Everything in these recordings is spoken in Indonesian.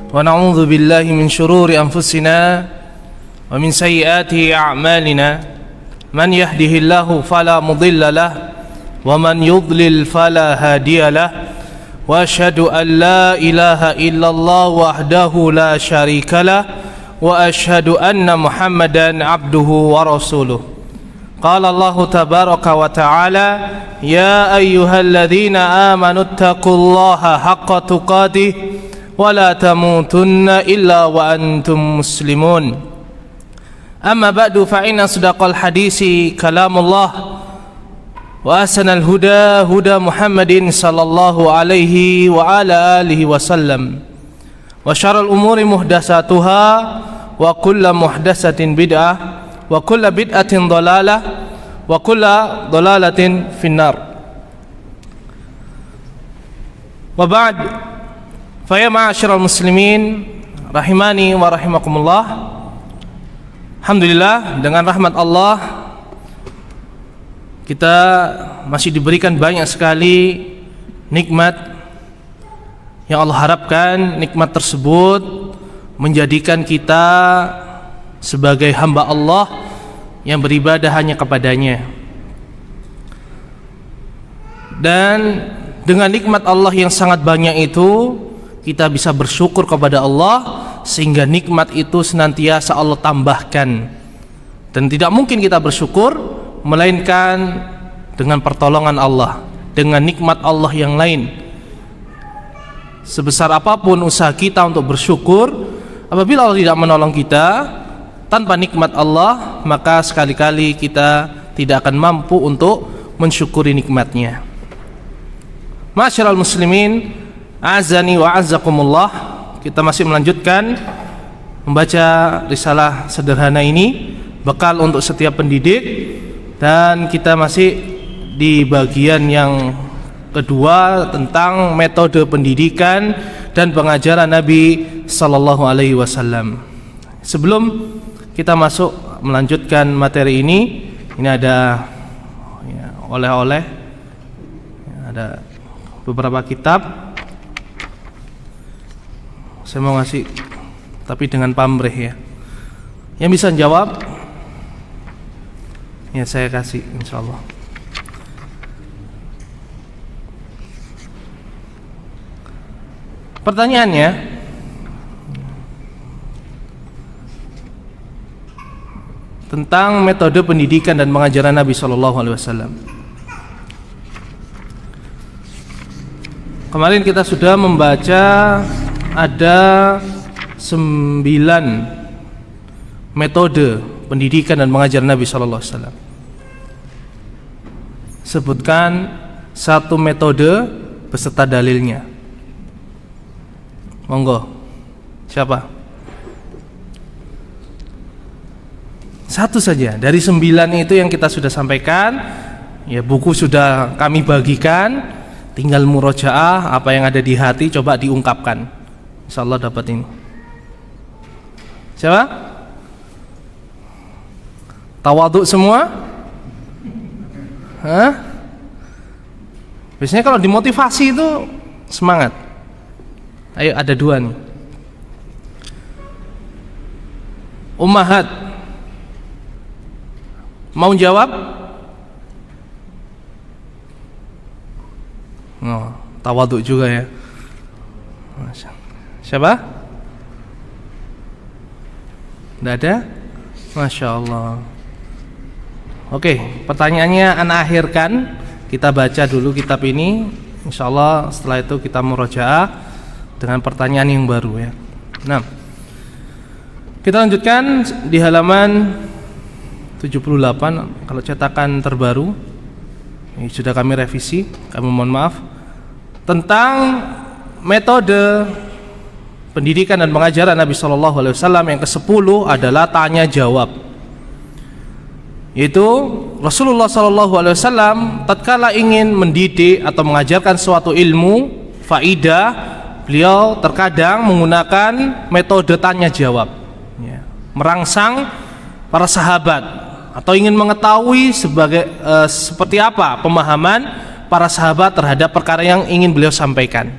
Wa na'udzu billahi min syururi anfusina wa min sayyiati a'malina. Man yahdihillahu fala mudilla lahu wa man yudlil fala hadiya lahu. Wa asyhadu an la ilaha illallah wahdahu la syarika lahu wa asyhadu anna Muhammadan abduhu wa rasuluh. Qala Allah tabaraka wa ta'ala, ya ayyuhalladzina amanu taqullaha haqqa tuqatih wa la tamutunna illa wa antum muslimun. Amma ba'du, fa inna asdaqal hadisi kalamullah wa ahsanal huda huda Muhammadin sallallahu alaihi wa ala alihi wasallam, wa syarrul umuri muhdatsatuha wa kullu muhdatsatin bid'ah wa kullu bid'atin dhalalah wa kullu dhalalatin finnar. Wa ba'd, fa ya ma'asyiral muslimin rahimani wa rahimakumullah. Alhamdulillah, dengan rahmat Allah kita masih diberikan banyak sekali nikmat yang Allah harapkan nikmat tersebut menjadikan kita sebagai hamba Allah yang beribadah hanya kepadanya. Dan dengan nikmat Allah yang sangat banyak itu, kita bisa bersyukur kepada Allah sehingga nikmat itu senantiasa Allah tambahkan. Dan tidak mungkin kita bersyukur melainkan dengan pertolongan Allah, dengan nikmat Allah yang lain. Sebesar apapun usaha kita untuk bersyukur, apabila Allah tidak menolong kita, tanpa nikmat Allah, maka sekali-kali kita tidak akan mampu untuk mensyukuri nikmatnya. Ma'asyiral muslimin, azani wa azzakumullah, kita masih melanjutkan membaca risalah sederhana ini, bekal untuk setiap pendidik. Dan kita masih di bagian yang kedua tentang metode pendidikan dan pengajaran Nabi sallallahu alaihi wasallam. Sebelum kita masuk melanjutkan materi ini ada oleh-oleh, ada beberapa kitab. Saya mau ngasih, tapi dengan pamrih ya. Yang bisa jawab ya saya kasih insyaallah. Pertanyaannya, tentang metode pendidikan dan pengajaran Nabi sallallahu alaihi wasallam. Kemarin kita sudah membaca ada 9 metode pendidikan dan pengajaran Nabi sallallahu alaihi wasallam. Sebutkan satu metode beserta dalilnya. Monggo. Siapa? Satu saja dari 9 itu yang kita sudah sampaikan. Ya, buku sudah kami bagikan, tinggal murojaah, apa yang ada di hati coba diungkapkan. Insyaallah dapat ini. Siapa? Tawaduk semua? Hah? Biasanya kalau dimotivasi itu semangat. Ayo, ada 2 nih. Ummahat, mau jawab? Oh, tawaduk juga ya. Siapa? Tidak ada? Masya Allah. Oke, pertanyaannya ana akhirkan. Kita baca dulu kitab ini. Insya Allah setelah itu kita murojaah dengan pertanyaan yang baru ya. Nah, kita lanjutkan di halaman 78. Kalau cetakan terbaru ini sudah kami revisi, kami mohon maaf. Tentang metode pendidikan dan pengajaran Nabi Shallallahu Alaihi Wasallam yang ke-10 adalah tanya jawab. Yaitu Rasulullah Shallallahu Alaihi Wasallam tatkala ingin mendidik atau mengajarkan suatu ilmu faidah, beliau terkadang menggunakan metode tanya jawab, ya, merangsang para sahabat atau ingin mengetahui seperti apa pemahaman para sahabat terhadap perkara yang ingin beliau sampaikan.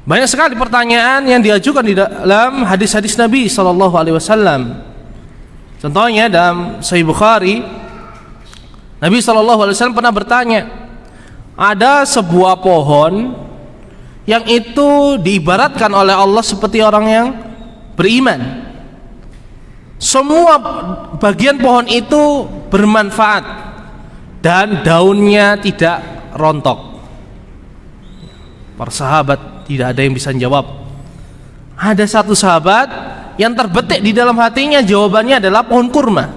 Banyak sekali pertanyaan yang diajukan di dalam hadis-hadis Nabi sallallahu alaihi wasallam. Contohnya dalam Sahih Bukhari, Nabi sallallahu alaihi wasallam pernah bertanya, ada sebuah pohon yang itu diibaratkan oleh Allah seperti orang yang beriman. Semua bagian pohon itu bermanfaat dan daunnya tidak rontok. Para sahabat tidak ada yang bisa menjawab. Ada satu sahabat yang terbetik di dalam hatinya jawabannya adalah pohon kurma,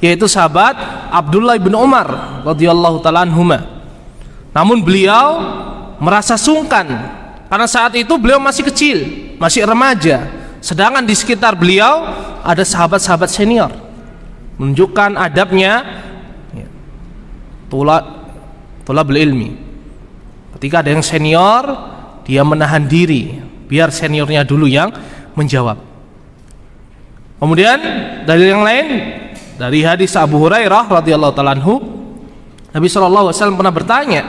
yaitu sahabat Abdullah bin Umar radhiyallahu taala anhuma. Namun beliau merasa sungkan karena saat itu beliau masih kecil, masih remaja. Sedangkan di sekitar beliau ada sahabat-sahabat senior, menunjukkan adabnya tulabul ilmi. Ketika ada yang senior, dia menahan diri biar seniornya dulu yang menjawab. Kemudian dari yang lain, dari hadis Abu Hurairah radhiyallahu taala anhu, Nabi sallallahu alaihi wasallam pernah bertanya,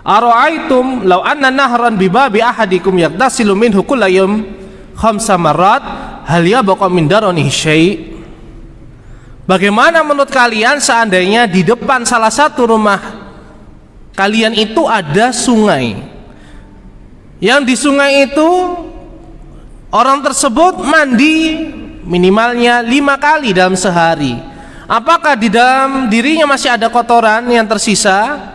"Ara'aitum law anna nahran bi babi ahadikum yaghtasilu minhu kulla yawm khamsa marrat hal yabqa min daranihi syai'?" Bagaimana menurut kalian seandainya di depan salah satu rumah kalian itu ada sungai, yang di sungai itu orang tersebut mandi minimalnya 5 kali dalam sehari, apakah di dalam dirinya masih ada kotoran yang tersisa?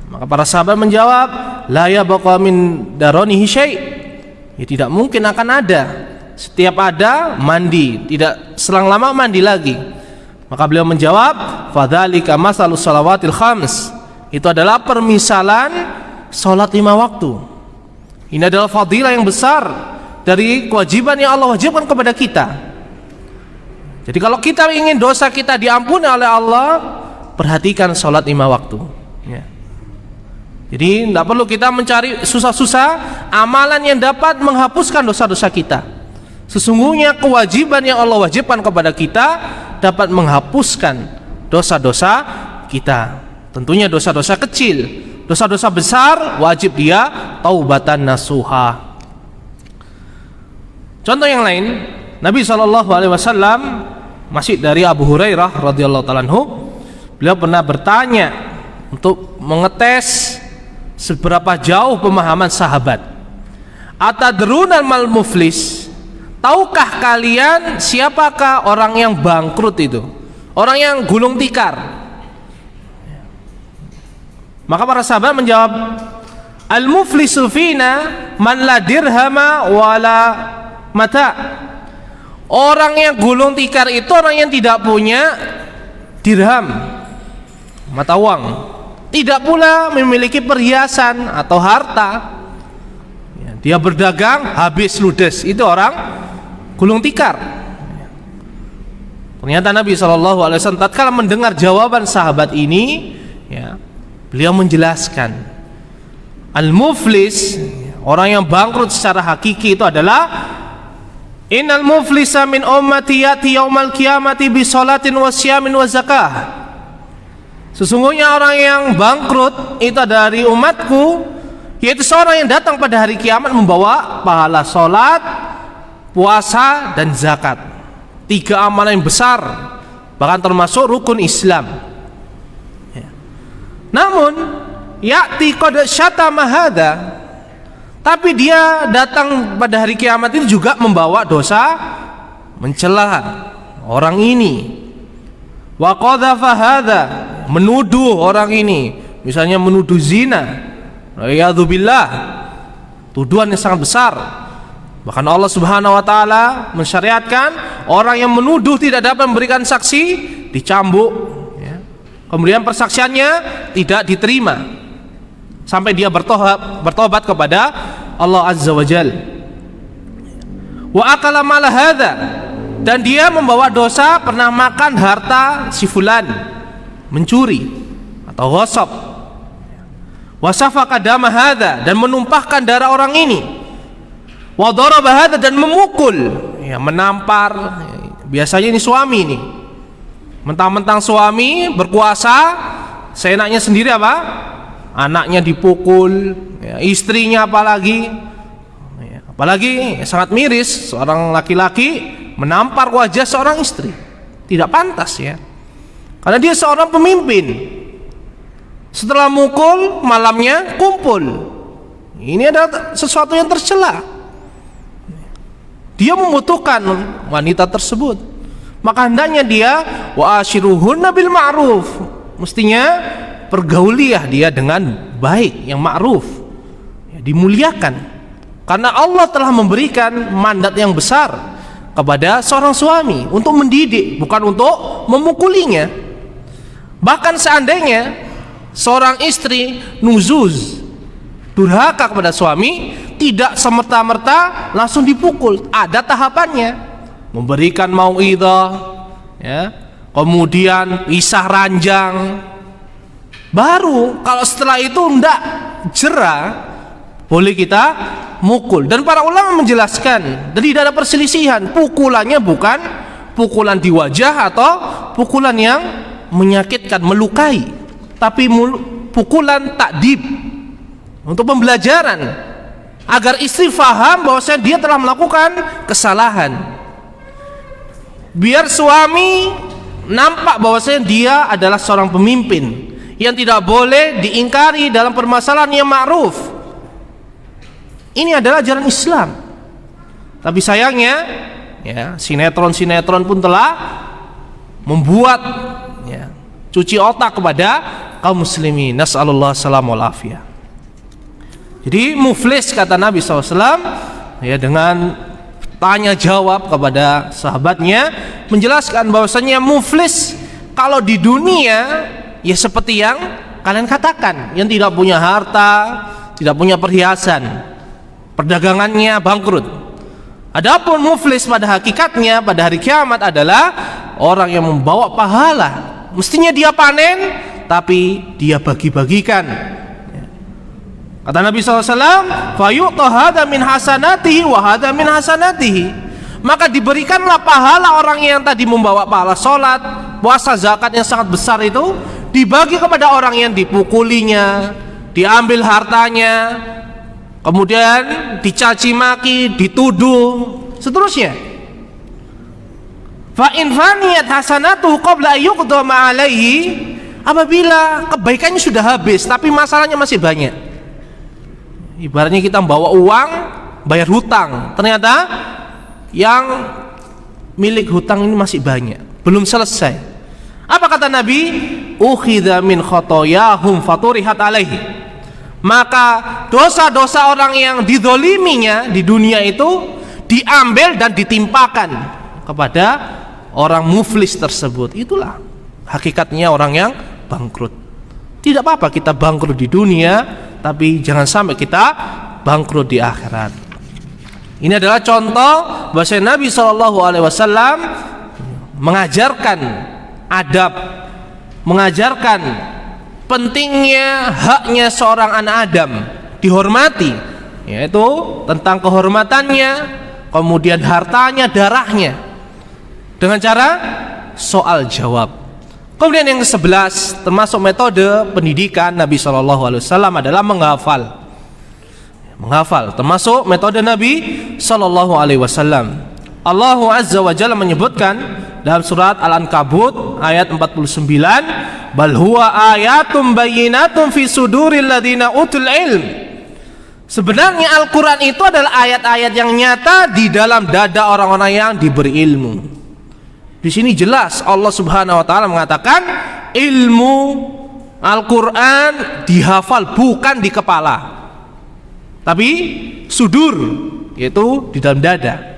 Maka para sahabat menjawab, la yabqa min daranihi syai'. Ya, tidak mungkin akan ada. Setiap ada mandi, tidak selang lama mandi lagi. Maka beliau menjawab, fadzalika masalus shalawatil khams. Itu adalah permisalan salat 5 waktu. Ini adalah fadilah yang besar dari kewajiban yang Allah wajibkan kepada kita. Jadi kalau kita ingin dosa kita diampuni oleh Allah, perhatikan salat 5 waktu, ya. Jadi tidak perlu kita mencari susah-susah amalan yang dapat menghapuskan dosa-dosa kita. Sesungguhnya kewajiban yang Allah wajibkan kepada kita dapat menghapuskan dosa-dosa kita. Tentunya dosa-dosa kecil. Dosa-dosa besar wajib dia taubatan nasuha. Contoh yang lain, Nabi SAW masih dari Abu Hurairah radhiyallahu taala anhu, beliau pernah bertanya untuk mengetes seberapa jauh pemahaman sahabat. Atadruna mal muflis? Tahukah kalian siapakah orang yang bangkrut itu? Orang yang gulung tikar? Maka para sahabat menjawab, al muflisu fina man la dirhama wala mata. Orang yang gulung tikar itu orang yang tidak punya dirham, mata uang, tidak pula memiliki perhiasan atau harta. Dia berdagang habis ludes, itu orang gulung tikar. Ternyata Nabi SAW tatkala mendengar jawaban sahabat ini, ya, beliau menjelaskan, al-muflis, orang yang bangkrut secara hakiki itu adalah innal muflisa min ummati yati yaumal qiyamati bi sholatin wa syamin wa zakah. Sesungguhnya orang yang bangkrut itu dari umatku, yaitu seorang yang datang pada hari kiamat membawa pahala salat, puasa dan zakat. 3 amalan yang besar, bahkan termasuk rukun Islam. Namun ya'ti qad syatama hadza, tapi dia datang pada hari kiamat itu juga membawa dosa mencela orang ini. Wa qadhafa hadza, menuduh orang ini, misalnya menuduh zina. Wa'iyadzubillah, tuduhan yang sangat besar. Bahkan Allah Subhanahu wa taala mensyariatkan orang yang menuduh tidak dapat memberikan saksi dicambuk, ya. Kemudian persaksiannya tidak diterima sampai dia bertobat kepada Allah Azza wa Jalla. Wa akala mal hadza, dan dia membawa dosa pernah makan harta si fulan, mencuri atau ghasab. Wa safaka dama hadza, dan menumpahkan darah orang ini. Wa daraba hadza, dan memukul, ya, menampar. Biasanya ini suami ini, mentang-mentang suami berkuasa seenaknya sendiri apa? Anaknya dipukul, ya, istrinya apalagi, ya, apalagi sangat miris seorang laki-laki menampar wajah seorang istri. Tidak pantas ya, karena dia seorang pemimpin. Setelah mukul, malamnya kumpul. Ini adalah sesuatu yang tercela. Dia membutuhkan wanita tersebut, maka hendaknya dia wa ashiruhunna bil ma'ruf, mestinya pergauliah dia dengan baik, yang ma'ruf, ya, dimuliakan, karena Allah telah memberikan mandat yang besar kepada seorang suami untuk mendidik, bukan untuk memukulinya. Bahkan seandainya seorang istri nuzuz, durhaka kepada suami, tidak semerta-merta langsung dipukul, ada tahapannya. Memberikan mauidhah, ya, kemudian pisah ranjang, baru kalau setelah itu ndak jera boleh kita mukul. Dan para ulama menjelaskan, dan tidak ada perselisihan, pukulannya bukan pukulan di wajah atau pukulan yang menyakitkan, melukai, tapi pukulan takdib, untuk pembelajaran agar istri faham bahwasanya dia telah melakukan kesalahan, biar suami nampak bahwasanya dia adalah seorang pemimpin yang tidak boleh diingkari dalam permasalahan yang ma'ruf. Ini adalah jalan Islam. Tapi sayangnya, ya, sinetron-sinetron pun telah membuat, ya, cuci otak kepada kaum muslimin. Nas'alullah salam wal afiyah. Jadi muflis, kata Nabi SAW, ya, dengan tanya jawab kepada sahabatnya, menjelaskan bahwasanya muflis kalau di dunia ya seperti yang kalian katakan, yang tidak punya harta, tidak punya perhiasan, perdagangannya bangkrut. Adapun muflis pada hakikatnya pada hari kiamat adalah orang yang membawa pahala. Mestinya dia panen, tapi dia bagi-bagikan. Kata Nabi SAW, fayu'ta hadha min hasanatihi wa hadha min hasanatihi. Maka diberikanlah pahala orang yang tadi membawa pahala sholat, puasa, zakat yang sangat besar itu, dibagi kepada orang yang dipukulinya, diambil hartanya, kemudian dicaci maki, dituduh, seterusnya. Fa in faniyat hasanatuhu qabla ayyuqda ma alaihi, apabila kebaikannya sudah habis tapi masalahnya masih banyak. Ibaratnya kita membawa uang bayar hutang, ternyata yang milik hutang ini masih banyak, belum selesai. Apa kata Nabi? Ukhidha min khotoyahum faturihat alaihi. Maka dosa-dosa orang yang dizoliminya di dunia itu diambil dan ditimpakan kepada orang muflis tersebut. Itulah hakikatnya orang yang bangkrut. Tidak apa-apa kita bangkrut di dunia, tapi jangan sampai kita bangkrut di akhirat. Ini adalah contoh bahwa Nabi SAW mengajarkan adab, mengajarkan pentingnya haknya seorang anak Adam dihormati, yaitu tentang kehormatannya, kemudian hartanya, darahnya, dengan cara soal jawab. Kemudian yang ke-11 termasuk metode pendidikan Nabi SAW adalah menghafal. Menghafal termasuk metode Nabi SAW. Allah Azza wa Jalla menyebutkan dalam surat Al-Ankabut ayat 49, bal huwa ayatum bayyinatun fi suduril ladzina utul ilm. Sebenarnya Al-Quran itu adalah ayat-ayat yang nyata di dalam dada orang-orang yang diberi ilmu. Di sini jelas Allah Subhanahu wa taala mengatakan ilmu Al-Quran dihafal, bukan di kepala, tapi sudur, yaitu di dalam dada.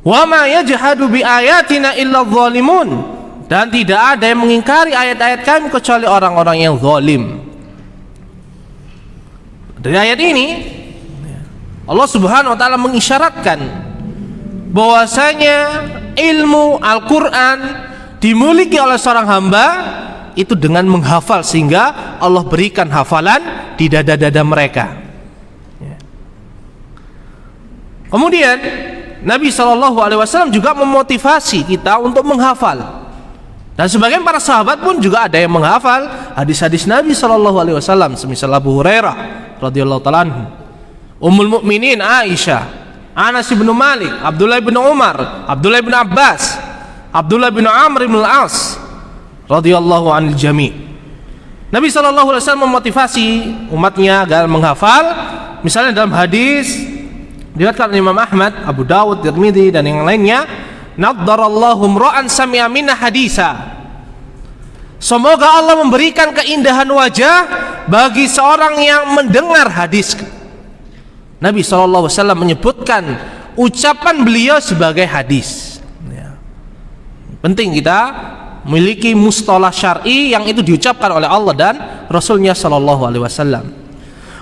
Wa ma yajhadu bi ayatina illa dzalimun, dan tidak ada yang mengingkari ayat-ayat kami kecuali orang-orang yang zalim. Dari ayat ini Allah Subhanahu wa taala mengisyaratkan bahwasanya ilmu Al-Quran dimiliki oleh seorang hamba itu dengan menghafal, sehingga Allah berikan hafalan di dada-dada mereka. Kemudian Nabi SAW juga memotivasi kita untuk menghafal. Dan sebagian para sahabat pun juga ada yang menghafal hadis-hadis Nabi sallallahu alaihi wasallam, semisal Abu Hurairah radhiyallahu ta'ala anhu, Ummul Mukminin Aisyah, Anas bin Malik, Abdullah bin Umar, Abdullah bin Abbas, Abdullah bin Amr bin Al-As radhiyallahu anil jami'. Nabi sallallahu alaihi wasallam memotivasi umatnya agar menghafal. Misalnya dalam hadis diriwayatkan oleh Imam Ahmad, Abu Dawud, Tirmidzi dan yang lainnya, naddarallahu imra'an sami'a minna hadisa. Semoga Allah memberikan keindahan wajah bagi seorang yang mendengar hadis. Nabi SAW menyebutkan ucapan beliau sebagai hadis. Penting kita memiliki mustalah syar'i yang itu diucapkan oleh Allah dan Rasulnya SAW.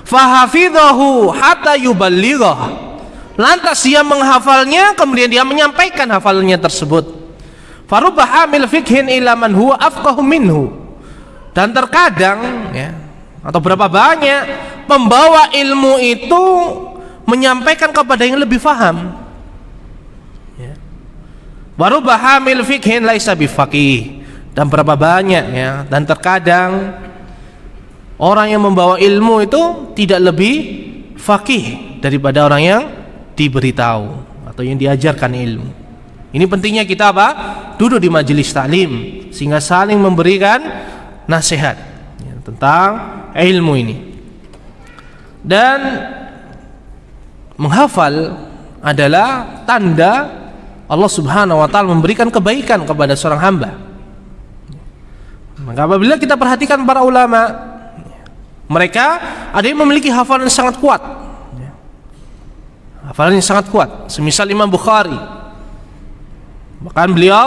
Fahafidhahu hatta yuballighah. Lantas dia menghafalnya, kemudian dia menyampaikan hafalannya tersebut. Farubba hamil fikhin ila man huwa afqahu minhu. Dan terkadang ya, atau berapa banyak pembawa ilmu itu menyampaikan kepada yang lebih faham. Ya. Warubba hamil fikhin laisa bifaqih. Dan berapa banyak ya, dan terkadang orang yang membawa ilmu itu tidak lebih faqih daripada orang yang diberitahu atau yang diajarkan ilmu. Ini pentingnya kita apa? Duduk di majelis taklim sehingga saling memberikan nasihat ya, tentang ilmu ini. Dan menghafal adalah tanda Allah Subhanahu wa taala memberikan kebaikan kepada seorang hamba. Maka apabila kita perhatikan para ulama, mereka ada yang memiliki hafalan yang sangat kuat. Hafalan yang sangat kuat, semisal Imam Bukhari. Bahkan beliau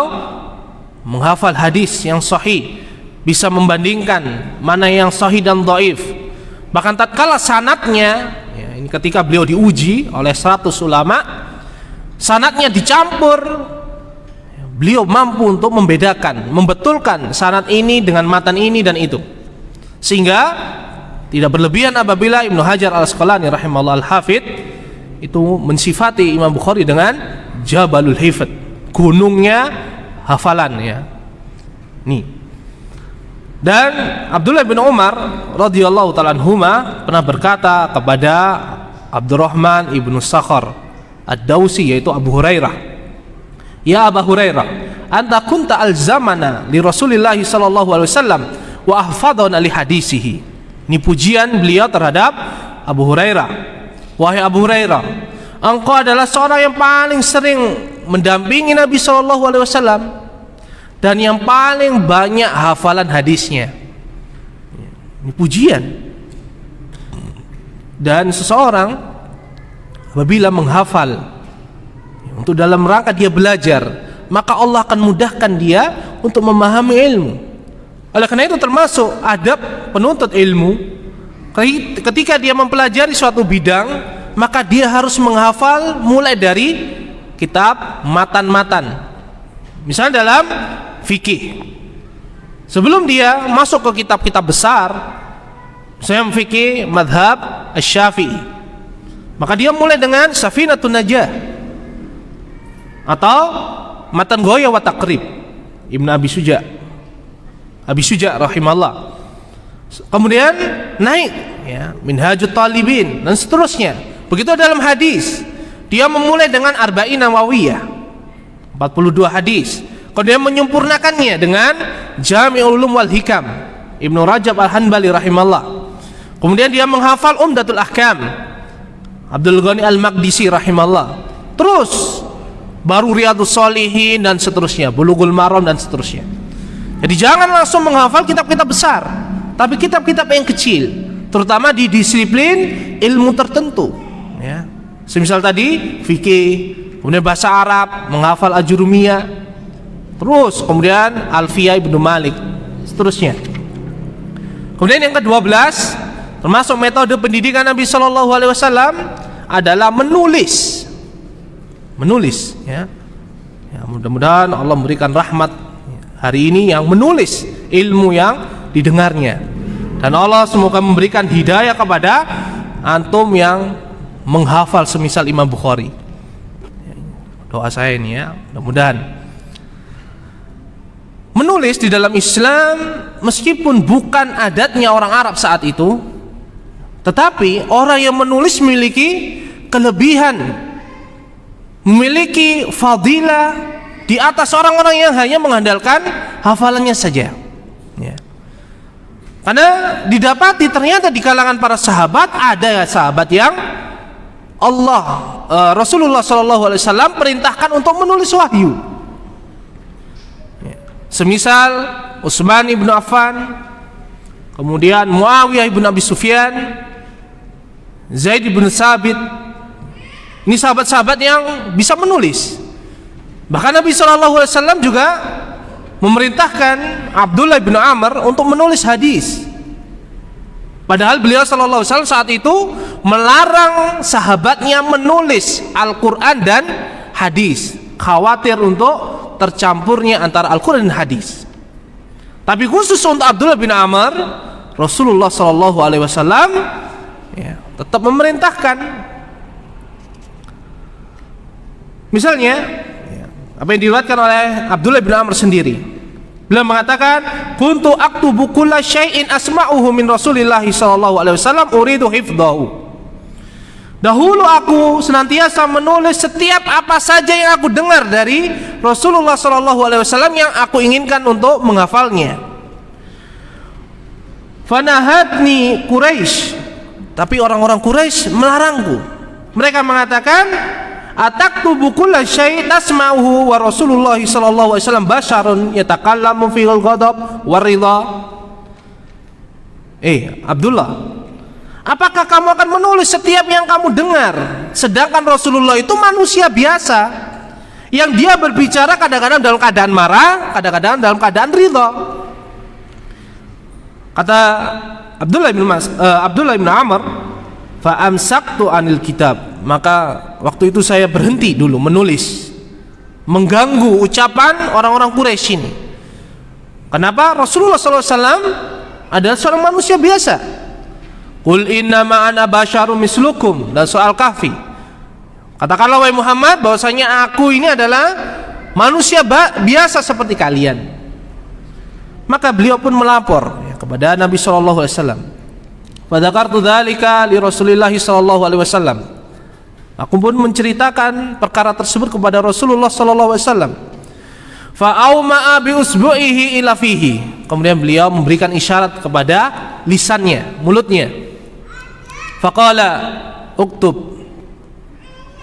menghafal hadis yang sahih, bisa membandingkan mana yang sahih dan dhaif. Bahkan tatkala sanadnya, ya, ini ketika beliau diuji oleh 100 ulama, sanadnya dicampur, beliau mampu untuk membedakan, membetulkan sanad ini dengan matan ini dan itu, sehingga tidak berlebihan apabila Ibnu Hajar Al-Asqalani rahimahullah al-Hafidh itu mensifati Imam Bukhari dengan Jabalul Hifdz, gunungnya hafalan ya. Nih. Dan Abdullah bin Umar radhiyallahu ta'ala anhuma pernah berkata kepada Abdurrahman ibnu Sakhar Ad-Dausi, yaitu Abu Hurairah, "Ya Abu Hurairah, anta kunta al-zamana li Rasulillah sallallahu alaihi wasallam wa ahfadhana li hadisihi." Ini pujian beliau terhadap Abu Hurairah. Wahai Abu Hurairah, engkau adalah seorang yang paling sering mendampingi Nabi sallallahu alaihi wasallam dan yang paling banyak hafalan hadisnya. Ini pujian. Dan seseorang apabila menghafal untuk dalam rangka dia belajar, maka Allah akan mudahkan dia untuk memahami ilmu. Oleh karena itu termasuk adab penuntut ilmu, ketika dia mempelajari suatu bidang, maka dia harus menghafal mulai dari kitab matan-matan. Misalnya dalam fikih, sebelum dia masuk ke kitab-kitab besar, misalnya fikih madhab Asy-Syafi'i, maka dia mulai dengan Safinatun Najah atau Matan Ghayah wa Taqrib Ibnu Abi Suja rahimahullah. Kemudian naik ya, Minhajut Talibin dan seterusnya. Begitu dalam hadis, dia memulai dengan Arba'in Nawawiyah 42 hadis. Kemudian menyempurnakannya dengan Jami'ul Ulum wal Hikam Ibnu Rajab Al-Hanbali rahimahullah. Kemudian dia menghafal Umdatul Ahkam Abdul Ghani Al-Maqdisi rahimahullah. Terus baru Riyadhus Shalihin dan seterusnya, Bulughul Maram dan seterusnya. Jadi jangan langsung menghafal kitab-kitab besar, tapi kitab-kitab yang kecil, terutama di disiplin ilmu tertentu ya. Semisal tadi fikih, kemudian bahasa Arab, menghafal Ajurumiyah, terus kemudian Alfiyah Ibnu Malik, seterusnya. Kemudian yang ke-12, termasuk metode pendidikan Nabi sallallahu alaihi wasallam adalah menulis ya. Ya, mudah-mudahan Allah memberikan rahmat hari ini yang menulis ilmu yang didengarnya, dan Allah semoga memberikan hidayah kepada antum yang menghafal semisal Imam Bukhari. Doa saya ini ya, mudah-mudahan. menulis di dalam Islam meskipun bukan adatnya orang Arab saat itu, tetapi orang yang menulis memiliki kelebihan, memiliki fadilah di atas orang-orang yang hanya mengandalkan hafalannya saja. Ya. Karena didapati ternyata di kalangan para sahabat ada sahabat yang Rasulullah SAW perintahkan untuk menulis wahyu. Ya. Semisal Utsman ibn Affan, kemudian Muawiyah ibn Abi Sufyan, Zaid ibn Sabit. Ini sahabat-sahabat yang bisa menulis. Bahkan Nabi SAW juga memerintahkan Abdullah bin Amr untuk menulis hadis. Padahal beliau SAW saat itu melarang sahabatnya menulis Al-Quran dan hadis, khawatir untuk tercampurnya antara Al-Quran dan hadis. Tapi khusus untuk Abdullah bin Amr, Rasulullah SAW tetap memerintahkan. Misalnya apa yang diriwayatkan oleh Abdullah bin Amr sendiri, beliau mengatakan, kuntu aktubu kulla syai'in asma'uhu min Rasulillah sallallahu alaihi wasallam uridu hifdhahu. Dahulu aku senantiasa menulis setiap apa saja yang aku dengar dari Rasulullah sallallahu alaihi wasallam yang aku inginkan untuk menghafalnya. Fanahatni Quraisy, tapi orang-orang Quraisy melarangku. Mereka mengatakan, ataktubu kulla syai' tasma'uhu wa Rasulullah sallallahu alaihi wasallam basyarun yatakallamu fil ghadab war ridha. Abdullah, apakah kamu akan menulis setiap yang kamu dengar, sedangkan Rasulullah itu manusia biasa yang dia berbicara kadang-kadang dalam keadaan marah, kadang-kadang dalam keadaan ridha. Kata Abdullah bin Amr, fa amsaktu anil kitab, maka waktu itu saya berhenti dulu menulis, mengganggu ucapan orang-orang Quraisy ini. Kenapa? Rasulullah SAW adalah seorang manusia biasa. Qul innama ana basyarum mislukum, dan soal Kahfi, katakanlah wahai Muhammad bahwasanya aku ini adalah manusia biasa seperti kalian. Maka beliau pun melapor kepada Nabi SAW. Fadzakartu dzalika li Rasulillah sallallahu alaihi wasallam. Aku pun menceritakan perkara tersebut kepada Rasulullah sallallahu alaihi wasallam. Fa auma'a bi usbu'ihi ila fihi. Kemudian beliau memberikan isyarat kepada lisannya, mulutnya. Faqala uktub.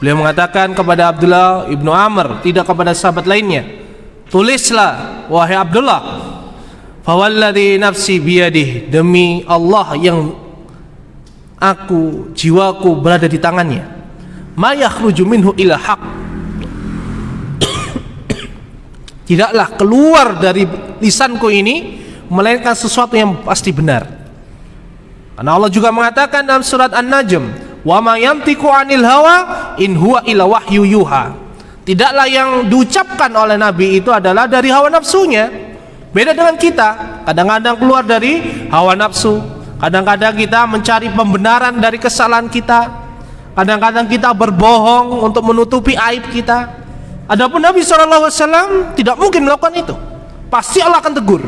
Beliau mengatakan kepada Abdullah ibnu Amr, tidak kepada sahabat lainnya, tulislah wahai Abdullah. Fawalladzi nafsi biyadihi, demi Allah yang jiwaku berada di tangannya, ma yakhruju minhu ila haq, tidaklah keluar dari lisanku ini melainkan sesuatu yang pasti benar. Karena Allah juga mengatakan dalam surat An-Najm, wa ma yantiqu 'anil hawa in huwa illa wahyu yuha. Tidaklah yang diucapkan oleh Nabi itu adalah dari hawa nafsunya. Beda dengan kita, kadang-kadang keluar dari hawa nafsu, kadang-kadang kita mencari pembenaran dari kesalahan kita, kadang-kadang kita berbohong untuk menutupi aib kita. Adapun Nabi SAW tidak mungkin melakukan itu, pasti Allah akan tegur.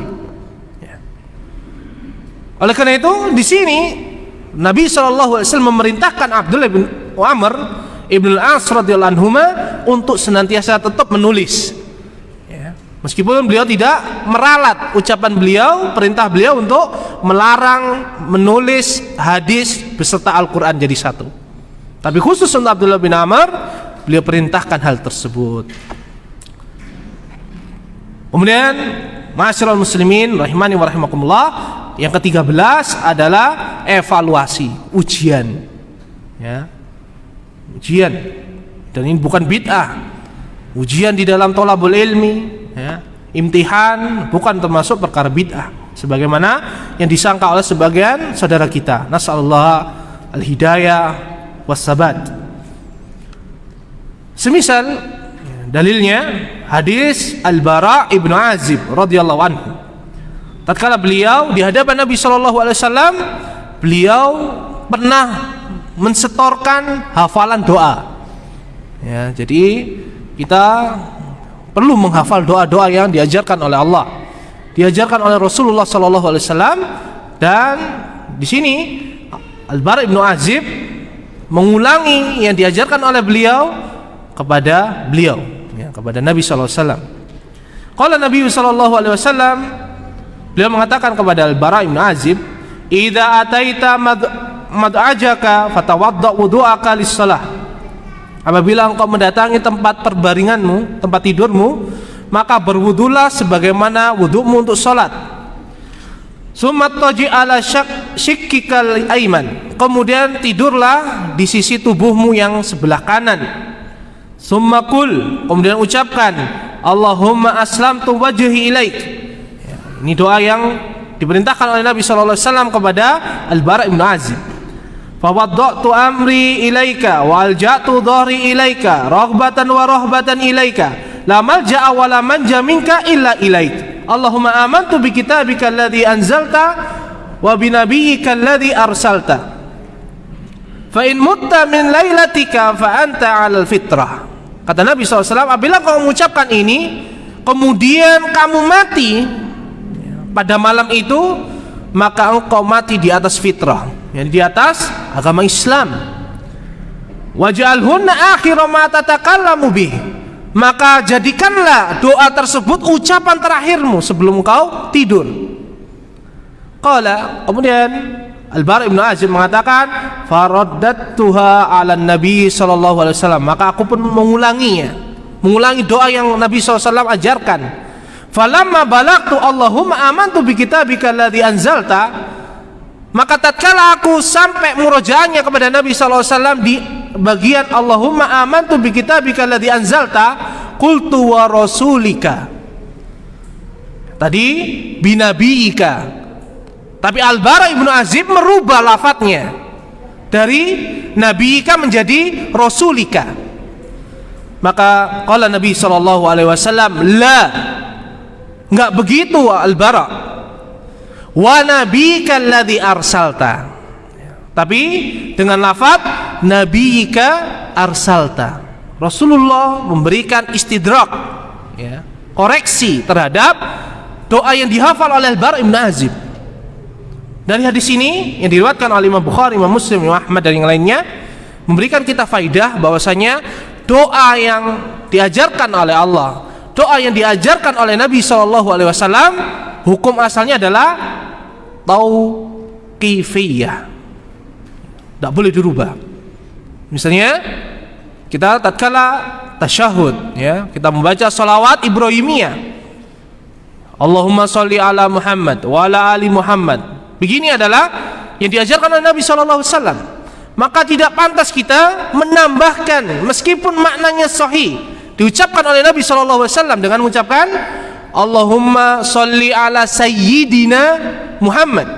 Oleh karena itu di sini Nabi SAW memerintahkan Abdullah bin Amr ibn al-As radhiyallahu anhuma untuk senantiasa tetap menulis. Meskipun beliau tidak meralat ucapan beliau, perintah beliau untuk melarang menulis hadis beserta Al-Quran jadi satu. Tapi khusus untuk Abdullah bin Amr, beliau perintahkan hal tersebut. Kemudian ma'asyiral muslimin rahimani wa rahimakumullah, yang ke-13 adalah evaluasi, ujian. Ya. Ujian. Dan ini bukan bid'ah. Ujian di dalam thalabul ilmi, imtihan bukan termasuk perkara bid'ah sebagaimana yang disangka oleh sebagian saudara kita. Nasallallahu al-hidayah wassabat. Semisal dalilnya hadis Al-Bara ibnu Azib radhiyallahu anhu. Tatkala beliau di hadapan Nabi sallallahu alaihi wasallam, beliau pernah mensetorkan hafalan doa. Jadi kita perlu menghafal doa-doa yang diajarkan oleh Allah. diajarkan oleh Rasulullah sallallahu alaihi wasallam. Dan di sini Al-Bara' bin Azib mengulangi yang diajarkan oleh beliau kepada beliau, ya, kepada Nabi sallallahu alaihi wasallam. Qala Nabi sallallahu alaihi wasallam, beliau mengatakan kepada Al-Bara' bin Azib, "Idza ataita mad'ajaka fatawadda wudu'aka lis-shalah." Apabila engkau mendatangi tempat perbaringanmu, tempat tidurmu, maka berwudulah sebagaimana wudu'mu untuk salat. Summa taji ala syikkikal aiman. Kemudian tidurlah di sisi tubuhmu yang sebelah kanan. Summa qul, kemudian ucapkan, Allahumma aslamtu wajhi ilaik. Ya, ini doa yang diperintahkan oleh Nabi sallallahu alaihi wasallam kepada Al-Bara' bin Azib. Fa wadda'tu amri ilaika wa alja'tu dhahri ilaika raghbatan wa rahbatan ilaika. La malja'a wa la manja minka illa ilaik. Allahumma amantu bi kitabika alladhi anzalta wa bi nabiyyika alladhi arsalta. Fa in mutta min lailatika fa anta 'alal fitrah. Kata Nabi SAW, apabila kau mengucapkan ini, kemudian kamu mati pada malam itu, maka engkau mati di atas fitrah, yang di atas agama Islam. Waj'alhunna akhira ma tatakallamu bih. Maka jadikanlah doa tersebut ucapan terakhirmu sebelum kau tidur. Qala, kemudian Al-Bara' bin Azib mengatakan, faraddatuha 'ala Nabi sallallahu alaihi wasallam, maka aku pun mengulangi doa yang Nabi SAW ajarkan. Falamma balagtu Allahumma amantu bi kitabika alladhi anzalta, maka tatkala aku sampai murojaahnya kepada Nabi SAW di bagian Allahumma amantu bi kitabika alladhi anzalta, qultu wa rasulika. Tadi binabiyika, tapi Al-Bara' bin Azib merubah lafadznya dari nabiyika menjadi rasulika. Maka qala Nabi sallallahu alaihi wasallam, la, enggak begitu Al-Bara', wa nabiyika alladhi arsalta, tapi dengan lafadz nabiyika arsalta. Rasulullah memberikan istidrak, ya, koreksi terhadap doa yang dihafal oleh Al-Bara' bin Azib. Dari hadis ini yang diriwayatkan oleh Imam Bukhari, Imam Muslim, Imam Ahmad dan yang lainnya, memberikan kita faidah bahwasanya doa yang diajarkan oleh Allah, doa yang diajarkan oleh Nabi SAW, hukum asalnya adalah tauqifiyah, tidak boleh dirubah. Misalnya kita tatkala tasyahud, ya, kita membaca salawat Ibrahimiyah, Allahumma sholli ala Muhammad wa ala ali Muhammad, begini adalah yang diajarkan oleh Nabi SAW. Maka tidak pantas kita menambahkan meskipun maknanya sahih diucapkan oleh Nabi SAW dengan mengucapkan Allahumma sholli ala sayyidina Muhammad,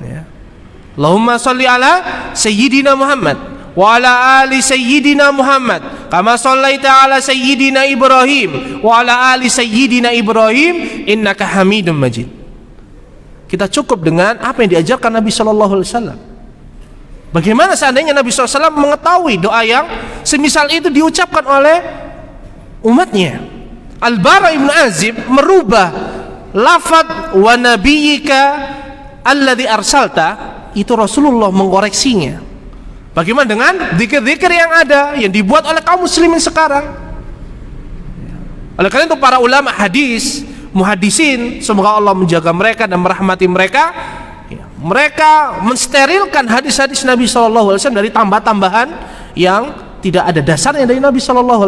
ya. Allahumma sholli ala sayyidina Muhammad wa ala ali sayyidina Muhammad kama shallaita ala sayyidina Ibrahim wa ala ali sayyidina Ibrahim innaka Hamidum Majid. Kita cukup dengan apa yang diajarkan Nabi SAW. Bagaimana seandainya Nabi SAW mengetahui doa yang semisal itu diucapkan oleh umatnya? Al-Bara' bin Azib merubah lafadz wa nabiyyika alladhi arsalta, itu Rasulullah mengoreksinya. Bagaimana dengan zikir-zikir yang ada yang dibuat oleh kaum muslimin sekarang? Oleh karena itu para ulama hadis, muhaddisin, semoga Allah menjaga mereka dan merahmati mereka, mereka mensterilkan hadis-hadis Nabi SAW dari tambah-tambahan yang tidak ada dasarnya dari Nabi SAW.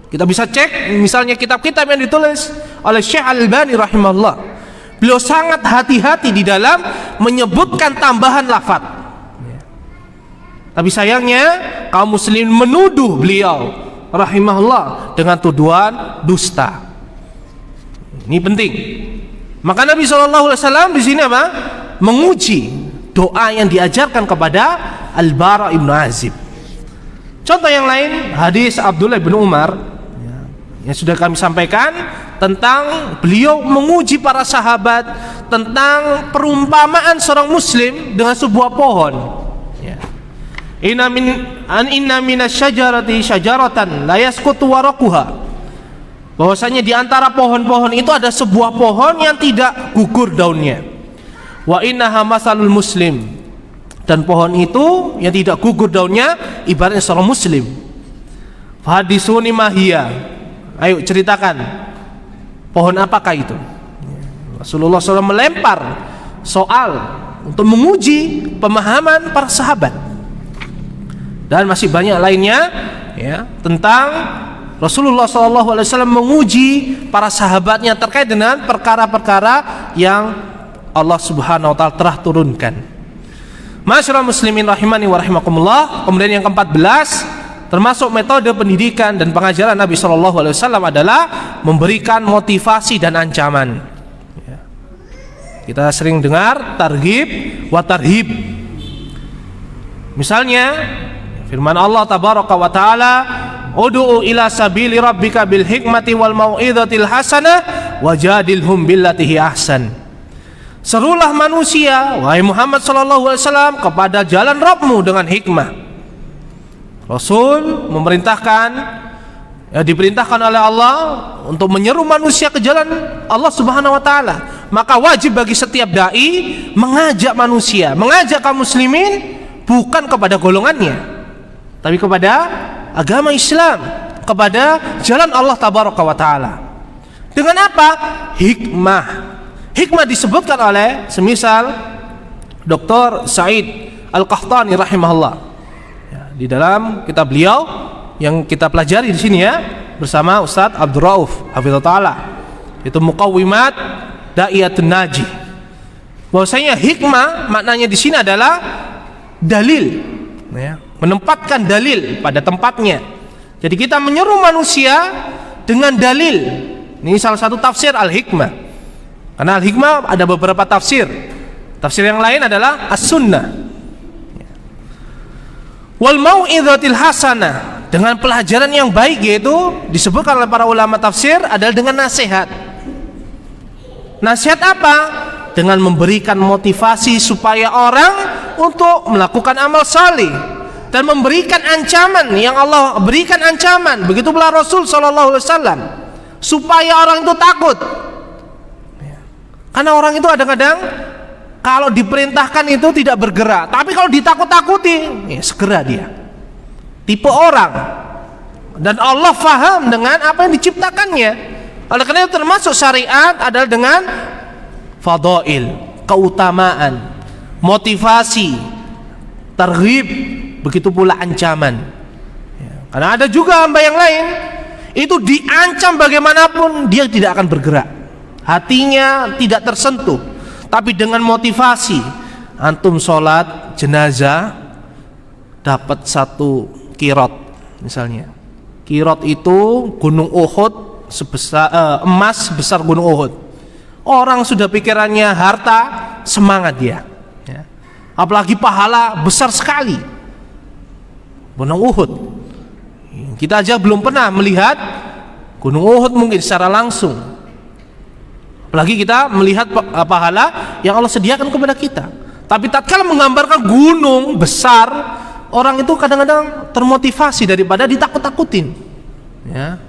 Kita bisa cek misalnya kitab-kitab yang ditulis oleh Syekh Al-Albani rahimahullah. Beliau sangat hati-hati di dalam menyebutkan tambahan lafadz. Tapi sayangnya kaum muslimin menuduh beliau rahimahullah dengan tuduhan dusta. Ini penting. Maka Nabi SAW di sini apa? Menguji doa yang diajarkan kepada Al-Bara' bin Azib. Contoh yang lain, hadis Abdullah bin Umar, yang sudah kami sampaikan tentang beliau menguji para sahabat tentang perumpamaan seorang muslim dengan sebuah pohon. Inna minasyajarati syajaratan la yasqutu waraquha bahwasanya di antara pohon-pohon itu ada sebuah pohon yang tidak gugur daunnya. Wa innaha masalul muslim, dan pohon itu yang tidak gugur daunnya ibaratnya seorang muslim. Hadisuni mahia, ayo ceritakan pohon apakah itu. Rasulullah SAW melempar soal untuk menguji pemahaman para sahabat, dan masih banyak lainnya ya, tentang Rasulullah SAW menguji para sahabatnya terkait dengan perkara-perkara yang Allah Subhanahu wa taala telah turunkan. Masyaallah muslimin rahimani wa rahimakumullah. Kemudian yang ke-14 termasuk metode pendidikan dan pengajaran Nabi SAW adalah memberikan motivasi dan ancaman. Kita sering dengar targhib wa tarhib. Misalnya firman Allah tabaraka wa taala, ud'u ila sabili rabbika bil hikmati wal mau'izatil hasanah wajadilhum billati hi ahsan. Serulah manusia, wahai Muhammad sallallahu alaihi wasallam, kepada jalan Rabbmu dengan hikmah. Rasul memerintahkan, diperintahkan oleh Allah untuk menyeru manusia ke jalan Allah Subhanahu wa taala. Maka wajib bagi setiap dai mengajak manusia, mengajak kaum muslimin bukan kepada golongannya, tapi kepada agama Islam, kepada jalan Allah tabaraka wa taala. Dengan apa? Hikmah. Hikmah disebutkan oleh semisal Dr. Said Al-Qahtani rahimahullah ya, di dalam kitab beliau yang kita pelajari di sini ya bersama Ustadz Abdul Rauf hafizahullah taala, itu Muqawwimat Da'iyatun Naji. Bahwasanya hikmah maknanya di sini adalah dalil ya, menempatkan dalil pada tempatnya. Jadi kita menyeru manusia dengan dalil. Ini salah satu tafsir al-hikmah. Karena al-hikmah ada beberapa tafsir. Tafsir yang lain adalah as-sunnah. Wal mau'izatil hasanah, dengan pelajaran yang baik, yaitu disebutkan oleh para ulama tafsir adalah dengan nasihat. Nasihat apa? Dengan memberikan motivasi supaya orang untuk melakukan amal salih, dan memberikan ancaman yang Allah berikan ancaman. Begitu pula Rasul sallallahu alaihi wasallam, supaya orang itu takut. Karena orang itu kadang-kadang kalau diperintahkan itu tidak bergerak, tapi kalau ditakut-takuti ya segera dia. Tipe orang. Dan Allah faham dengan apa yang diciptakannya. Oleh karena itu termasuk syariat adalah dengan fadail, keutamaan, motivasi, targhib, begitu pula ancaman. Karena ada juga hamba yang lain itu diancam bagaimanapun dia tidak akan bergerak, hatinya tidak tersentuh. Tapi dengan motivasi, antum sholat jenazah dapat 1 kirot misalnya. Kirot itu gunung Uhud sebesar emas sebesar gunung Uhud. Orang sudah pikirannya harta, semangat dia ya. Apalagi pahala besar sekali, gunung Uhud. Kita aja belum pernah melihat gunung Uhud mungkin secara langsung, apalagi kita melihat pahala yang Allah sediakan kepada kita. Tapi tatkala menggambarkan gunung besar, orang itu kadang-kadang termotivasi daripada ditakut-takutin ya.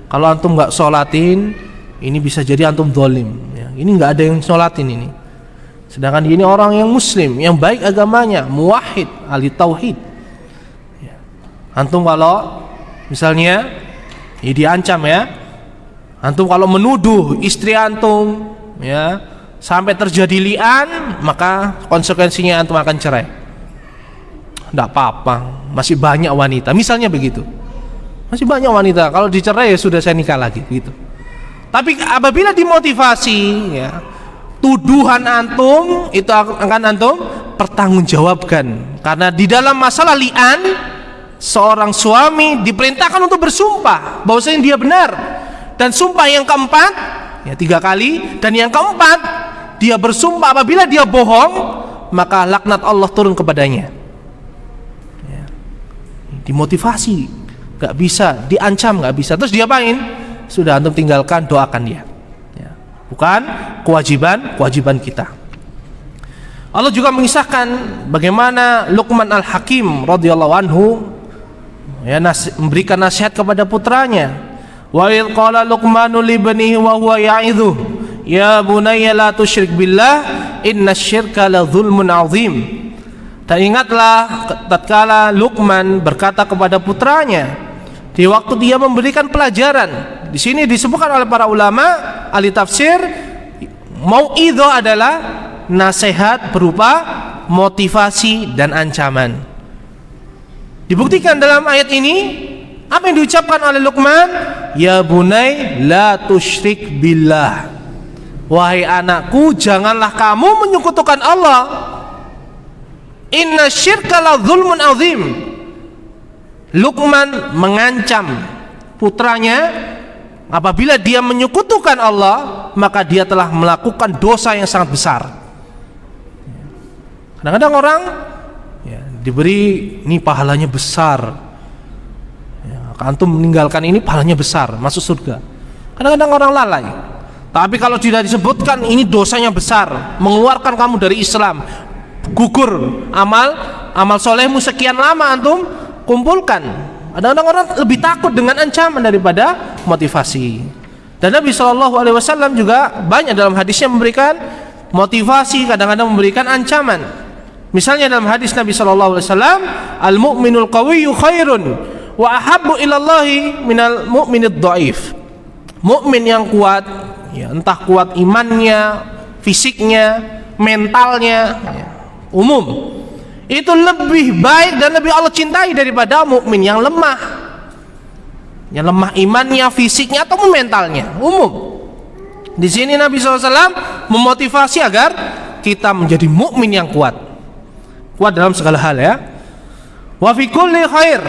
Kalau antum nggak sholatin, ini bisa jadi antum zalim ya. Ini nggak ada yang sholatin ini, sedangkan ini orang yang muslim, yang baik agamanya, muwahhid, ahli tauhid ya. Antum kalau misalnya ya diancam ya, antum kalau menuduh istri antum ya sampai terjadi li'an, maka konsekuensinya antum akan cerai. Tidak apa-apa, masih banyak wanita, misalnya begitu. Masih banyak wanita, kalau dicerai ya sudah saya nikah lagi gitu. Tapi apabila dimotivasi ya, tuduhan antum itu akan antum pertanggungjawabkan. Karena di dalam masalah li'an, seorang suami diperintahkan untuk bersumpah bahwasanya dia benar. Dan sumpah yang keempat ya 3 kali, dan yang keempat dia bersumpah apabila dia bohong maka laknat Allah turun kepadanya ya. Dimotivasi, gak bisa, diancam gak bisa, terus diapain? Sudah, antum tinggalkan, doakan dia ya. Bukan kewajiban kita. Allah juga mengisahkan bagaimana Luqman Al-Hakim radhiyallahu anhu ya, memberikan nasihat kepada putranya. Wa idh qala Luqmanu li banihi wa huwa ya'idhuh ya bunayya la tusyrik billah innasyirka la dzulmun 'adzim. Dan ingatlah tatkala Luqman berkata kepada putranya di waktu dia memberikan pelajaran. Di sini disebutkan oleh para ulama ahli tafsir, mau'idhah adalah nasihat berupa motivasi dan ancaman. Dibuktikan dalam ayat ini apa yang diucapkan oleh Luqman, ya bunai la tusyrik billah, wahai anakku janganlah kamu menyekutukan Allah, inna syirka la dzulmun azim. Luqman mengancam putranya, apabila dia menyekutukan Allah maka dia telah melakukan dosa yang sangat besar. Kadang-kadang orang diberi ini pahalanya besar, antum meninggalkan ini pahalanya besar, masuk surga. Kadang-kadang orang lalai. Tapi kalau tidak disebutkan ini dosanya besar, mengeluarkan kamu dari Islam, gugur amal solehmu sekian lama antum kumpulkan. Kadang-kadang orang lebih takut dengan ancaman daripada motivasi. Dan Nabi SAW juga banyak dalam hadisnya memberikan motivasi, kadang-kadang memberikan ancaman. Misalnya dalam hadis Nabi SAW, al-mu'minul qawiyyu khairun wa ahabbu ilallahi minal mu'minid dhaif. Mukmin yang kuat, entah kuat imannya, fisiknya, mentalnya, umum, itu lebih baik dan lebih Allah cintai daripada mukmin yang lemah imannya, fisiknya atau mentalnya, umum. Di sini Nabi SAW memotivasi agar kita menjadi mukmin yang kuat dalam segala hal ya. Wa fi kulli khair,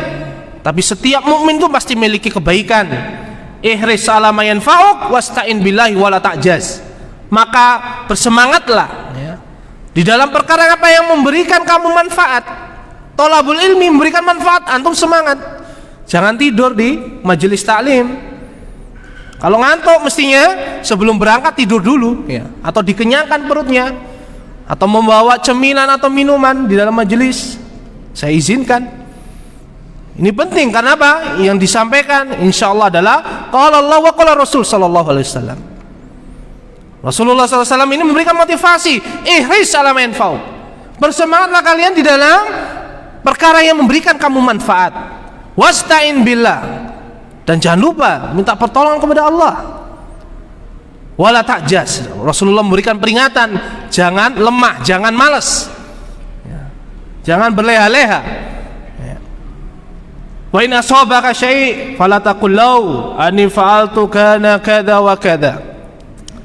tapi setiap mukmin itu pasti memiliki kebaikan. Ihris ala ma yanfa'uk wasta'in billahi wala ta'jaz. Maka bersemangatlah ya, di dalam perkara apa yang memberikan kamu manfaat. Thalabul ilmi memberikan manfaat, antum semangat. Jangan tidur di majelis taklim. Kalau ngantuk mestinya sebelum berangkat tidur dulu ya, atau dikenyangkan perutnya, atau membawa cemilan atau minuman di dalam majelis. Saya izinkan. Ini penting karena apa? Yang disampaikan insyaallah adalah qala Allah wa qala Rasul sallallahu alaihi wasallam. Rasulullah SAW ini memberikan motivasi, ihris ala ma yanfa'u. Bersemangatlah kalian di dalam perkara yang memberikan kamu manfaat. Wasta'in billah, dan jangan lupa minta pertolongan kepada Allah. Wala ta'jaz. Rasulullah memberikan peringatan, jangan lemah, jangan malas, jangan berleha-leha. Wa in asabaka syai' fala taqul law anni fa'altu kana kadza wa kadza.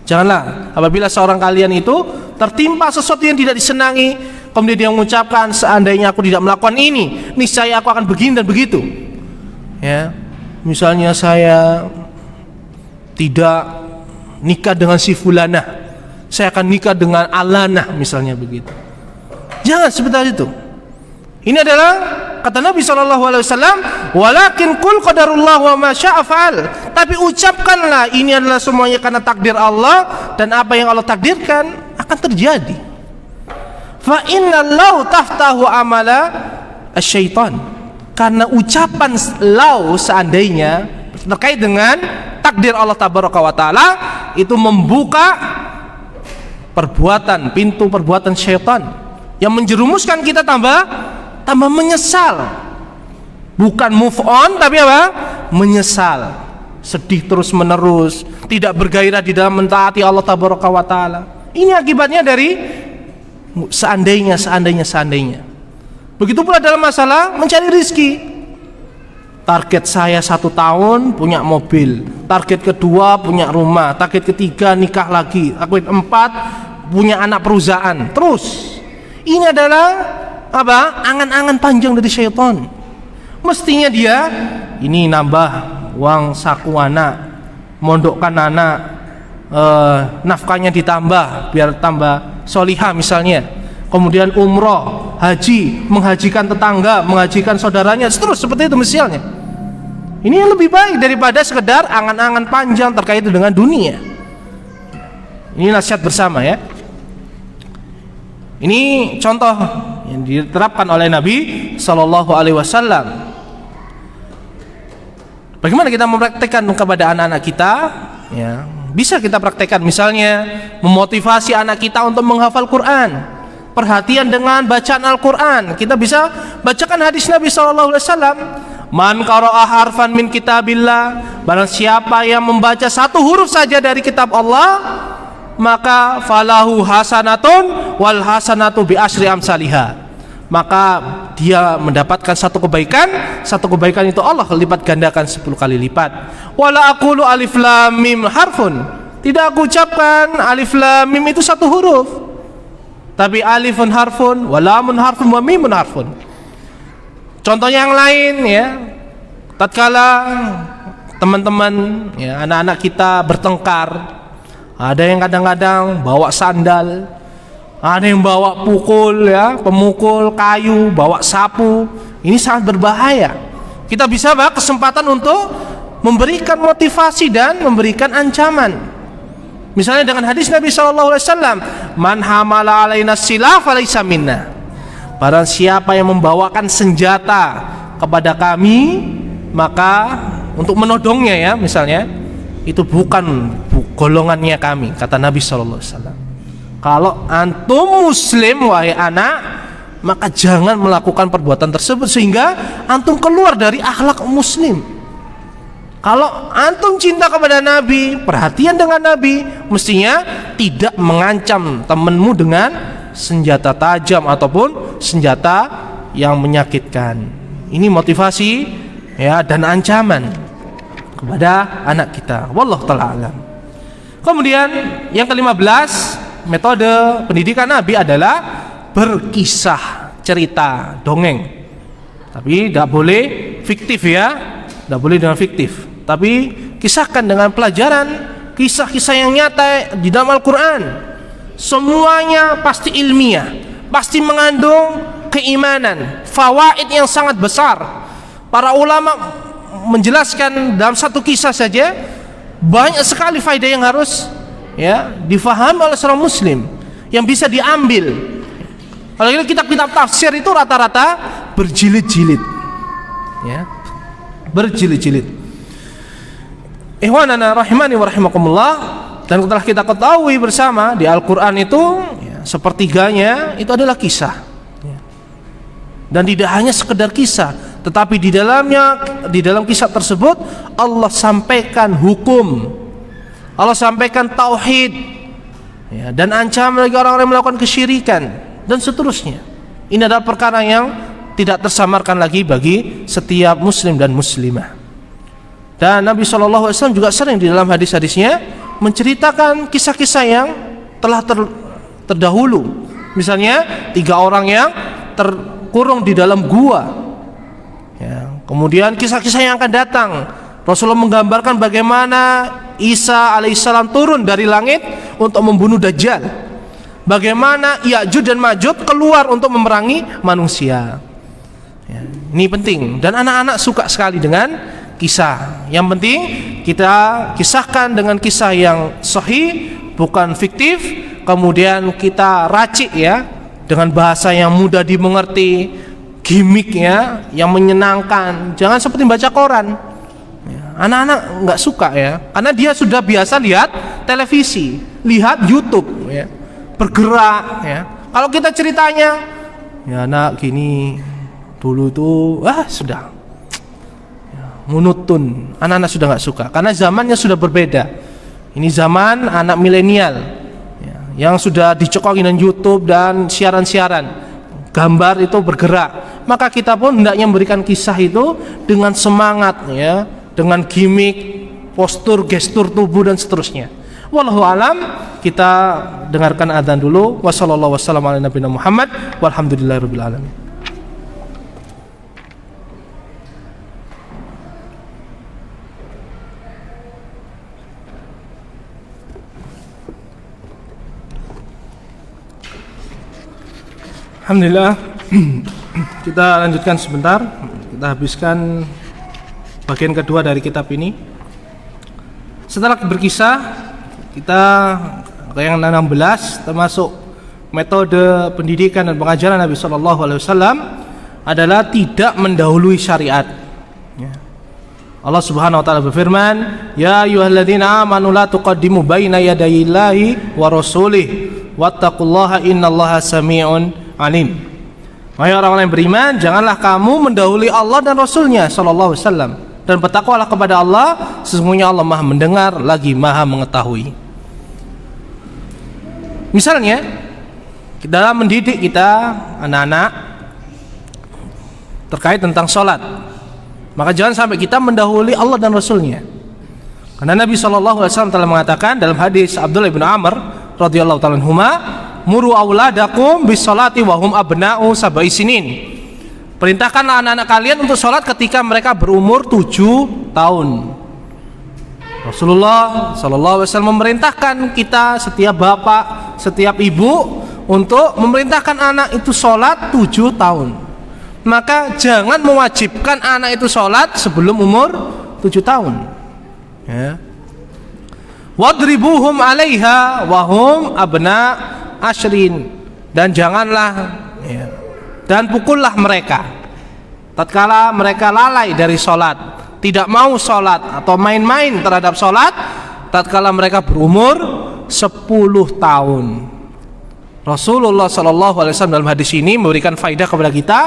Janganlah apabila seorang kalian itu tertimpa sesuatu yang tidak disenangi, kemudian dia mengucapkan seandainya aku tidak melakukan ini, niscaya aku akan begini dan begitu. Ya, misalnya saya tidak nikah dengan si fulanah, saya akan nikah dengan alanah, misalnya begitu. Jangan seperti itu. Ini adalah kata Nabi SAW, walakin qul qadarullah wa ma syaa fa'al. Tapi ucapkanlah ini adalah semuanya karena takdir Allah, dan apa yang Allah takdirkan akan terjadi. Fa inna law taftahu amala asyaitan. Karena ucapan law seandainya terkait dengan takdir Allah tabaraka wa taala itu membuka pintu perbuatan syaitan yang menjerumuskan kita tambah menyesal. Bukan move on, tapi apa? Menyesal, sedih terus menerus, tidak bergairah di dalam mentaati Allah tabaraka wa taala. Ini akibatnya dari seandainya. Begitu pula dalam masalah mencari rizki. Target saya 1 tahun punya mobil, target kedua punya rumah, target ketiga nikah lagi, target 4 punya anak perusahaan. Terus ini adalah apa? Angan-angan panjang dari syaitan. Mestinya dia ini nambah uang saku anak, mondokkan anak, nafkahnya ditambah biar tambah solihah misalnya. Kemudian umroh, haji, menghajikan tetangga, menghajikan saudaranya, terus seperti itu misalnya. Ini yang lebih baik daripada sekedar angan-angan panjang terkait dengan dunia. Ini nasihat bersama ya. Ini contoh yang diterapkan oleh Nabi Sallallahu Alaihi Wasallam. Bagaimana kita mempraktekkan kepada anak-anak kita? Ya, bisa kita praktekkan, misalnya memotivasi anak kita untuk menghafal Quran, perhatian dengan bacaan Al-Quran. Kita bisa bacakan hadis Nabi SAW, man qara'a harfan min kitabillah, barang siapa yang membaca satu huruf saja dari kitab Allah, maka falahu hasanatun wal hasanatu bi asyri amsalihha, maka dia mendapatkan satu kebaikan itu Allah lipat gandakan 10 kali lipat. Wala aqulu alif lam mim harfun, tidak aku ucapkan alif lam mim itu satu huruf, tapi alifun harfun, wa lamun harfun, wa mimun harfun. Contohnya yang lain ya, tatkala teman-teman ya, anak-anak kita bertengkar, ada yang kadang-kadang bawa sandal, ada yang bawa pukul ya, pemukul kayu, bawa sapu. Ini sangat berbahaya. Kita bisa kesempatan untuk memberikan motivasi dan memberikan ancaman. Misalnya dengan hadis Nabi SAW, man hamala alaina silah falaysa minna, barang siapa yang membawakan senjata kepada kami, maka untuk menodongnya ya misalnya, itu bukan golongannya kami, kata Nabi SAW. Kalau antum muslim wahai anak, maka jangan melakukan perbuatan tersebut sehingga antum keluar dari akhlak muslim. Kalau antum cinta kepada Nabi, perhatian dengan Nabi, mestinya tidak mengancam temanmu dengan senjata tajam ataupun senjata yang menyakitkan. Ini motivasi ya dan ancaman kepada anak kita. Wallahu ta'ala alam. Kemudian yang ke-15, metode pendidikan Nabi adalah berkisah, cerita, dongeng. Tapi tidak boleh fiktif ya, tidak boleh dengan fiktif. Tapi kisahkan dengan pelajaran, kisah-kisah yang nyata di dalam Al-Quran. Semuanya pasti ilmiah, pasti mengandung keimanan, fawaid yang sangat besar. Para ulama menjelaskan dalam satu kisah saja banyak sekali faedah yang harus ya difahami oleh seorang muslim, yang bisa diambil. Kalau kitab-kitab tafsir itu rata-rata berjilid-jilid ya, berjilid-jilid. Ikhwanana rahimani wa rahimakumullah, dan telah kita ketahui bersama di Al-Quran itu ya, sepertiganya itu adalah kisah ya. Dan tidak hanya sekedar kisah, tetapi di dalam kisah tersebut Allah sampaikan hukum, Allah sampaikan tauhid ya, dan ancaman bagi orang-orang yang melakukan kesyirikan dan seterusnya. Ini adalah perkara yang tidak tersamarkan lagi bagi setiap muslim dan muslimah. Dan Nabi SAW juga sering di dalam hadis-hadisnya menceritakan kisah-kisah yang telah terdahulu. Misalnya 3 orang yang terkurung di dalam gua ya. Kemudian kisah-kisah yang akan datang, Rasulullah menggambarkan bagaimana Isa alaihissalam turun dari langit untuk membunuh Dajjal, bagaimana Ya'juj dan Ma'juj keluar untuk memerangi manusia ya. Ini penting, dan anak-anak suka sekali dengan kisah. Yang penting kita kisahkan dengan kisah yang sahih, bukan fiktif. Kemudian kita racik ya, dengan bahasa yang mudah dimengerti, gimmick ya, yang menyenangkan. Jangan seperti baca koran ya. Anak-anak nggak suka ya, karena dia sudah biasa lihat televisi, lihat YouTube ya, bergerak ya. Kalau kita ceritanya ya nak gini dulu tuh, sudah monoton, anak-anak sudah nggak suka karena zamannya sudah berbeda. Ini zaman anak milenial ya, yang sudah dicekoki dengan YouTube dan siaran-siaran gambar itu bergerak. Maka kita pun hendaknya memberikan kisah itu dengan semangat ya, dengan gimmick, postur, gestur tubuh dan seterusnya. Wallahu alam. Kita dengarkan adzan dulu. Wassallallahu wasallam ala nabiyina Muhammad walhamdulillahirabbil alamin. Alhamdulillah. Kita lanjutkan sebentar. Kita habiskan bagian kedua dari kitab ini. Setelah berkisah, kita ke yang 16, termasuk metode pendidikan dan pengajaran Nabi SAW adalah tidak mendahului syariat ya. Allah Subhanahu wa taala berfirman, "Ya ayyuhalladzina amanu la tuqaddimu baina yadayillahi wa rasulih wattaqullaha innallaha samii'un alim." Wahai orang-orang yang beriman, janganlah kamu mendahului Allah dan Rasulnya sallallahu alaihi wasallam, dan bertakwalah kepada Allah, sesungguhnya Allah Maha mendengar lagi Maha mengetahui. Misalnya dalam mendidik kita anak-anak terkait tentang sholat, maka jangan sampai kita mendahului Allah dan Rasulnya. Karena Nabi SAW telah mengatakan dalam hadis Abdullah bin Amr radhiyallahu ta'ala anhuma, muru auladakum bis sholati wahum abna'u sab'i sinin. Perintahkanlah anak-anak kalian untuk sholat ketika mereka berumur 7 tahun. Rasulullah SAW memerintahkan kita, setiap bapak, setiap ibu, untuk memerintahkan anak itu sholat 7 tahun. Maka jangan mewajibkan anak itu sholat sebelum umur 7 tahun, ya. Wadribuhum 'alaiha wahum abna ashrin, dan janganlah, ya, dan pukullah mereka tatkala mereka lalai dari sholat, tidak mau sholat atau main-main terhadap sholat tatkala mereka berumur 10 tahun. Rasulullah SAW dalam hadis ini memberikan faidah kepada kita,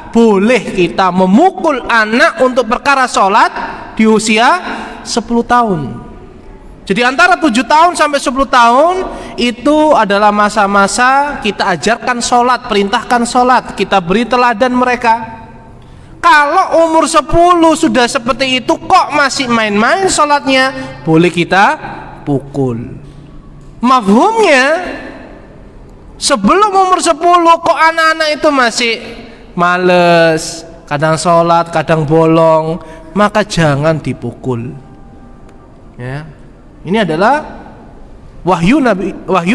boleh kita memukul anak untuk perkara sholat di usia 10 tahun. Jadi antara 7 tahun sampai 10 tahun itu adalah masa-masa kita ajarkan sholat, perintahkan sholat, kita beri teladan mereka. Kalau umur 10 sudah seperti itu kok masih main-main sholatnya, boleh kita pukul. Mafhumnya, sebelum umur 10 kok anak-anak itu masih males, kadang sholat, kadang bolong, maka jangan dipukul, ya. Ini adalah wahyu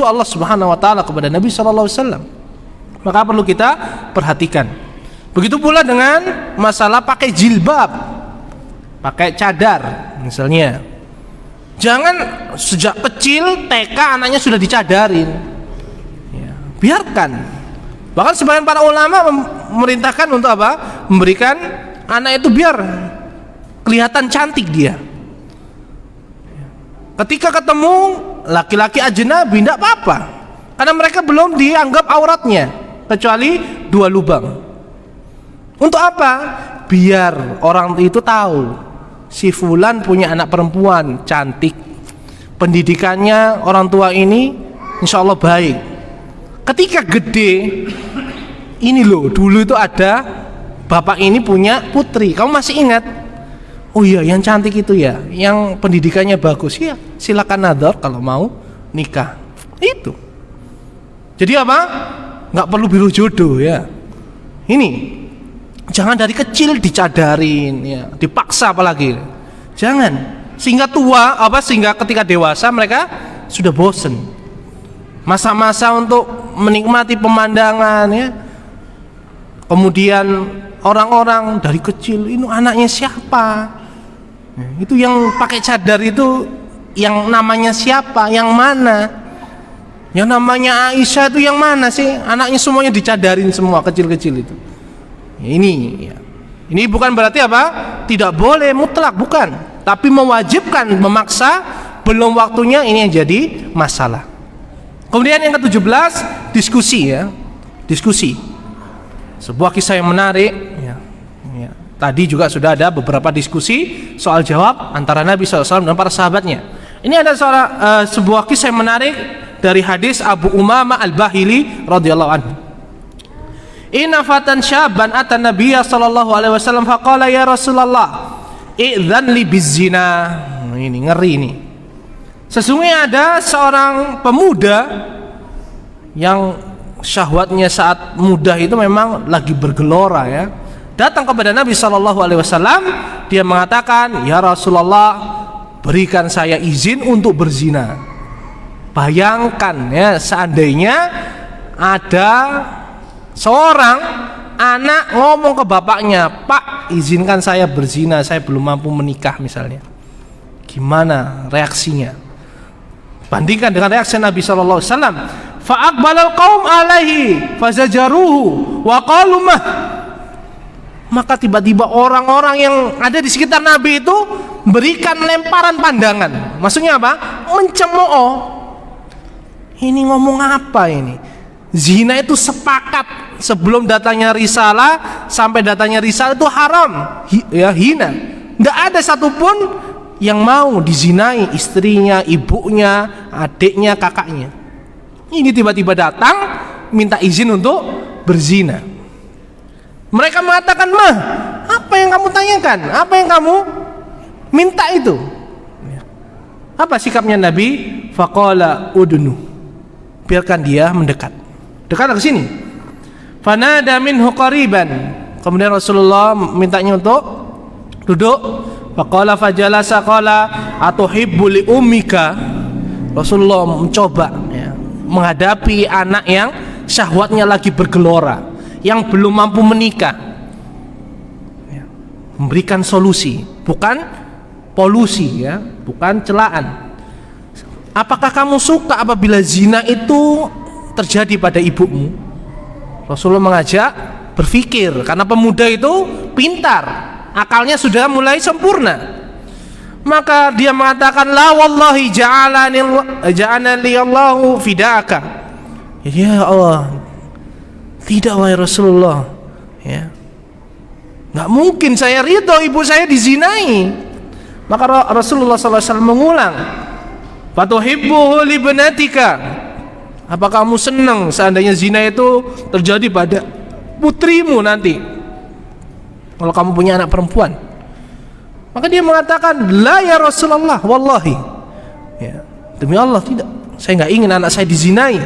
Allah Subhanahu wa taala kepada Nabi sallallahu alaihi wasallam. Maka perlu kita perhatikan. Begitu pula dengan masalah pakai jilbab, pakai cadar misalnya. Jangan sejak kecil TK anaknya sudah dicadarin, ya, biarkan. Bahkan sebagian para ulama memerintahkan untuk apa? Memberikan anak itu biar kelihatan cantik dia. Ketika ketemu laki-laki ajnabi tidak apa-apa, karena mereka belum dianggap auratnya kecuali 2 lubang. Untuk apa? Biar orang itu tahu si fulan punya anak perempuan cantik, pendidikannya orang tua ini insya Allah baik. Ketika gede, ini loh, dulu itu ada bapak ini punya putri, kamu masih ingat? Oh iya, yang cantik itu ya, yang pendidikannya bagus, ya silakan nador kalau mau nikah. Itu. Jadi apa? Nggak perlu biru jodoh, ya. Ini jangan dari kecil dicadarin, ya, dipaksa apalagi. Jangan. Sehingga sehingga ketika dewasa mereka sudah bosen. Masa-masa untuk menikmati pemandangan, ya. Kemudian orang-orang dari kecil, ini anaknya siapa? Itu yang pakai cadar itu yang namanya siapa? Yang mana? Yang namanya Aisyah itu yang mana sih? Anaknya semuanya dicadarin semua, kecil-kecil itu. Ini ya. Ini bukan berarti apa? Tidak boleh mutlak, bukan. Tapi mewajibkan, memaksa, belum waktunya, ini yang jadi masalah. Kemudian yang ke-17, diskusi, ya. Diskusi. Sebuah kisah yang menarik, ya. Tadi juga sudah ada beberapa diskusi soal jawab antara Nabi SAW dan para sahabatnya. Ini ada sebuah kisah yang menarik dari hadis Abu Umamah Al-Bahili radhiyallahu anhu. Inna fatan syaban atan Nabiyya sallallahu alaihi wasallam faqala ya Rasulullah idzan li bizina. Ini ngeri ini. Sesungguhnya ada seorang pemuda yang syahwatnya saat muda itu memang lagi bergelora, ya. Datang kepada Nabi sallallahu alaihi wasallam, dia mengatakan, "Ya Rasulullah, berikan saya izin untuk berzina." Bayangkan, ya, seandainya ada seorang anak ngomong ke bapaknya, "Pak, izinkan saya berzina, saya belum mampu menikah," misalnya. Gimana reaksinya? Bandingkan dengan reaksi Nabi sallallahu alaihi wasallam. Fa aqbalal qaum alaihi fazajaruhu wa qalu mah. Maka tiba-tiba orang-orang yang ada di sekitar Nabi itu berikan lemparan pandangan. Maksudnya apa? Mencemooh. Ini ngomong apa ini? Zina itu sepakat sebelum datangnya risalah sampai datangnya risalah itu haram, hina. Tidak ada satupun yang mau dizinai istrinya, ibunya, adiknya, kakaknya. Ini tiba-tiba datang minta izin untuk berzina. Mereka mengatakan, "Mah, apa yang kamu tanyakan? Apa yang kamu minta itu?" Apa sikapnya Nabi? Faqala udnu. Biarkan dia mendekat. Dekatlah ke sini. Fanada minhu qariban. Kemudian Rasulullah mintanya untuk duduk. Faqala fajalasa qala atuhibbu li ummika. Rasulullah mencoba menghadapi anak yang syahwatnya lagi bergelora, yang belum mampu menikah, memberikan solusi, bukan polusi, bukan celaan. Apakah kamu suka apabila zina itu terjadi pada ibumu? Rasulullah mengajak berpikir, karena pemuda itu pintar, akalnya sudah mulai sempurna. Maka dia mengatakan, la wallahi ja'alani Allahu fidaka. Ya Allah, tidak wahai Rasulullah, nggak mungkin saya ridho ibu saya dizinai. Maka Rasulullah SAW mengulang, fatuhibbuhu libnatika. Apa kamu senang seandainya zina itu terjadi pada putrimu nanti, kalau kamu punya anak perempuan? Maka dia mengatakan, la ya Rasulullah, wallahi, demi Allah tidak, saya nggak ingin anak saya dizinai.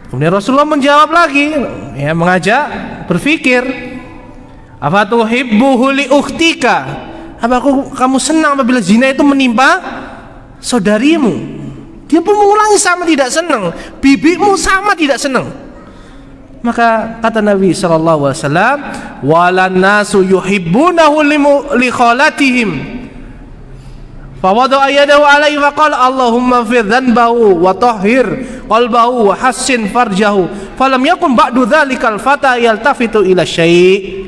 Kemudian Rasulullah menjawab lagi, mengajak berpikir, afatuhibbuhu li ukhtika. Apa kamu senang apabila zina itu menimpa saudarimu? Dia pun mengulangi, sama tidak senang. Bibimu sama tidak senang. Maka kata Nabi SAW, walan nasu yuhibbunahu li khalatihim. Fawadu ayadahu alaihi wa qala Allahumma fir dhanbahu wa tahhir qalbahu wa hassin farjahu falam yakun ba'du dhalikal fata yaltafitu ila syai'.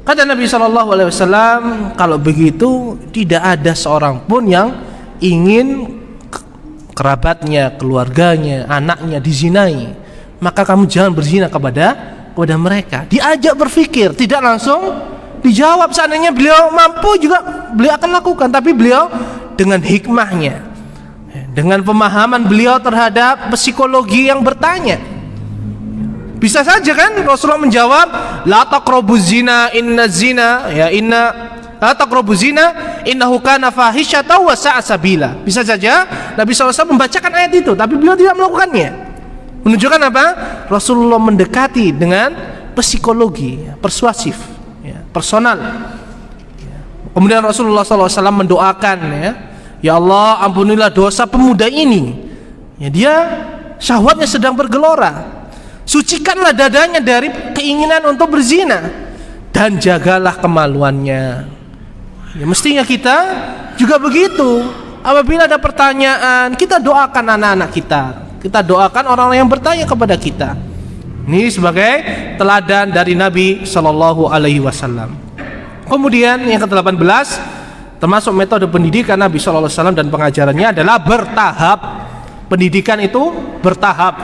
Kata Nabi SAW, kalau begitu tidak ada seorang pun yang ingin kerabatnya, keluarganya, anaknya dizinai. Maka kamu jangan berzina kepada mereka. Diajak berpikir, tidak langsung dijawab. Seandainya beliau mampu juga beliau akan lakukan, tapi beliau dengan hikmahnya, dengan pemahaman beliau terhadap psikologi yang bertanya. Bisa saja kan Rasulullah menjawab, la taqrabuz zina inna zina la taqrabuz zina innahu kana fahisyatan wa sa'a sabila. Bisa saja Nabi SAW membacakan ayat itu, tapi beliau tidak melakukannya. Menunjukkan apa? Rasulullah mendekati dengan psikologi persuasif, personal. Kemudian Rasulullah SAW mendoakan, ya Allah, ampunilah dosa pemuda ini. Dia syahwatnya sedang bergelora. Sucikanlah dadanya dari keinginan untuk berzina dan jagalah kemaluannya. Mestinya kita juga begitu. Apabila ada pertanyaan, kita doakan anak-anak kita. Kita doakan orang-orang yang bertanya kepada kita. Ini sebagai teladan dari Nabi Shallallahu Alaihi Wasallam. Kemudian yang ke-18, termasuk metode pendidikan Nabi Shallallahu Alaihi Wasallam dan pengajarannya adalah bertahap. Pendidikan itu bertahap,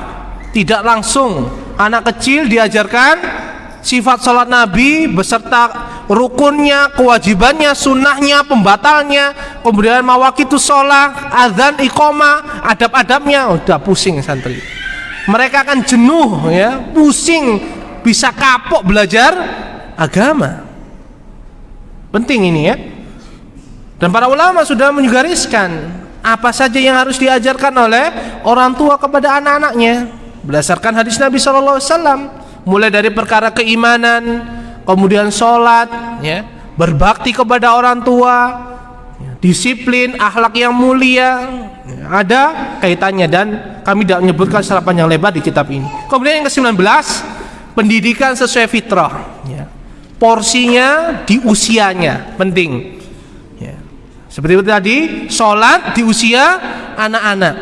tidak langsung. Anak kecil diajarkan sifat salat Nabi beserta rukunnya, kewajibannya, sunnahnya, pembatalnya, kemudian mawaqitus sholat, azan, iqamah, adab-adabnya. Udah pusing santri. Mereka akan jenuh, pusing, bisa kapok belajar agama. Penting ini, Dan para ulama sudah menggariskan apa saja yang harus diajarkan oleh orang tua kepada anak-anaknya berdasarkan hadis Nabi SAW. Mulai dari perkara keimanan, kemudian sholat, berbakti kepada orang tua, disiplin, akhlak yang mulia, ada kaitannya dan kami tidak menyebutkan secara panjang lebar di kitab ini. Kemudian yang ke-19, pendidikan sesuai fitrah, porsinya di usianya penting. Seperti itu tadi, sholat di usia anak-anak,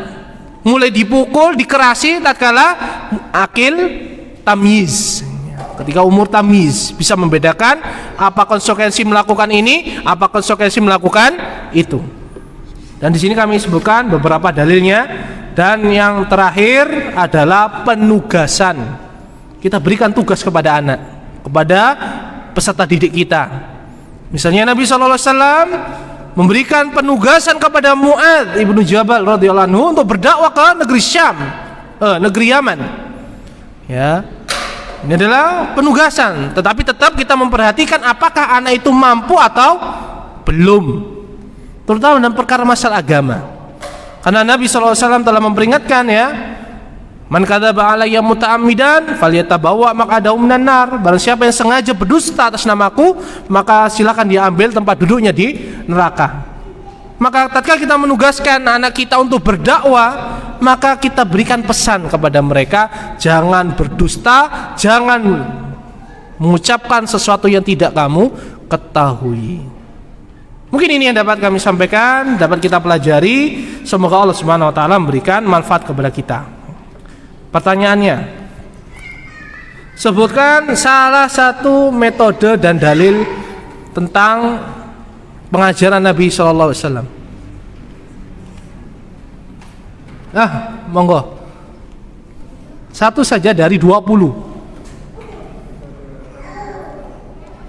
mulai dipukul, dikerasi tatkala akil tamyiz, ketika umur tamyiz, bisa membedakan apa konsekuensi melakukan ini, apa konsekuensi melakukan itu. Dan di sini kami sebutkan beberapa dalilnya. Dan yang terakhir adalah penugasan. Kita berikan tugas kepada anak, kepada peserta didik kita. Misalnya Nabi SAW memberikan penugasan kepada Mu'adz ibnu Jabal radhiyallahu anhu untuk berdakwah ke negeri Syam, negeri Yaman. Ya, ini adalah penugasan. Tetapi tetap kita memperhatikan apakah anak itu mampu atau belum, terutama dalam perkara masalah agama. Karena Nabi SAW telah memperingatkan, ya, man kadzaba alayya muta'ammidan falyatabawa maq'adahu minan nar. Barang siapa yang sengaja berdusta atas namaku, maka silakan dia ambil tempat duduknya di neraka. Maka tatkala kita menugaskan anak kita untuk berdakwah, maka kita berikan pesan kepada mereka, jangan berdusta, jangan mengucapkan sesuatu yang tidak kamu ketahui. Mungkin ini yang dapat kami sampaikan, dapat kita pelajari. Semoga Allah Subhanahu wa taala memberikan manfaat kepada kita. Pertanyaannya, sebutkan salah satu metode dan dalil tentang pengajaran Nabi sallallahu alaihi wasallam. Monggo. Satu saja dari 20.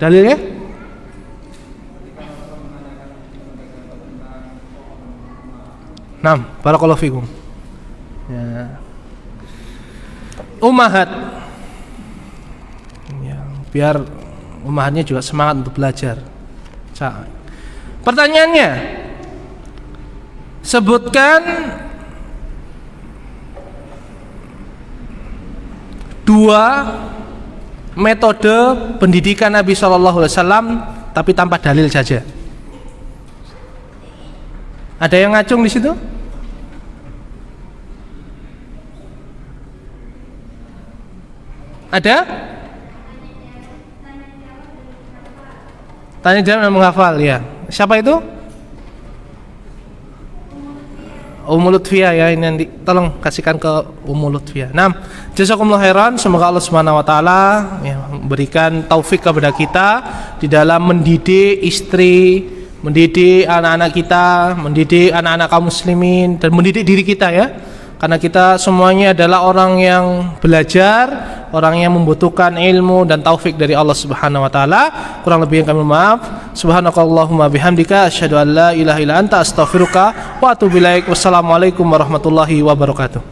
Dalilnya? Nah, barakallahu fikum. Ya. Ummahat. Ya, biar ummahatnya juga semangat untuk belajar. Pertanyaannya, sebutkan 2 metode pendidikan Nabi Shallallahu Alaihi Wasallam, tapi tanpa dalil saja. Ada yang ngacung di situ? Ada? Tanya jawab dan menghafal, ya. Siapa itu? Ummu Lutfiyah, ya, ini nanti tolong kasihkan ke Ummu Lutfiyah. Nah, jazakumullah khairan. Semoga Allah Subhanahu wa taala, ya, memberikan taufik kepada kita di dalam mendidik istri, mendidik anak-anak kita, mendidik anak-anak kaum muslimin, dan mendidik diri kita, ya. Karena kita semuanya adalah orang yang belajar, orang yang membutuhkan ilmu dan taufik dari Allah Subhanahu wa taala. Kurang lebih yang kami maaf. Subhanakallahumma bihamdika asyhadu an la ilaha illa anta astaghfiruka wa atubu ilaik. Wassalamualaikum warahmatullahi wabarakatuh.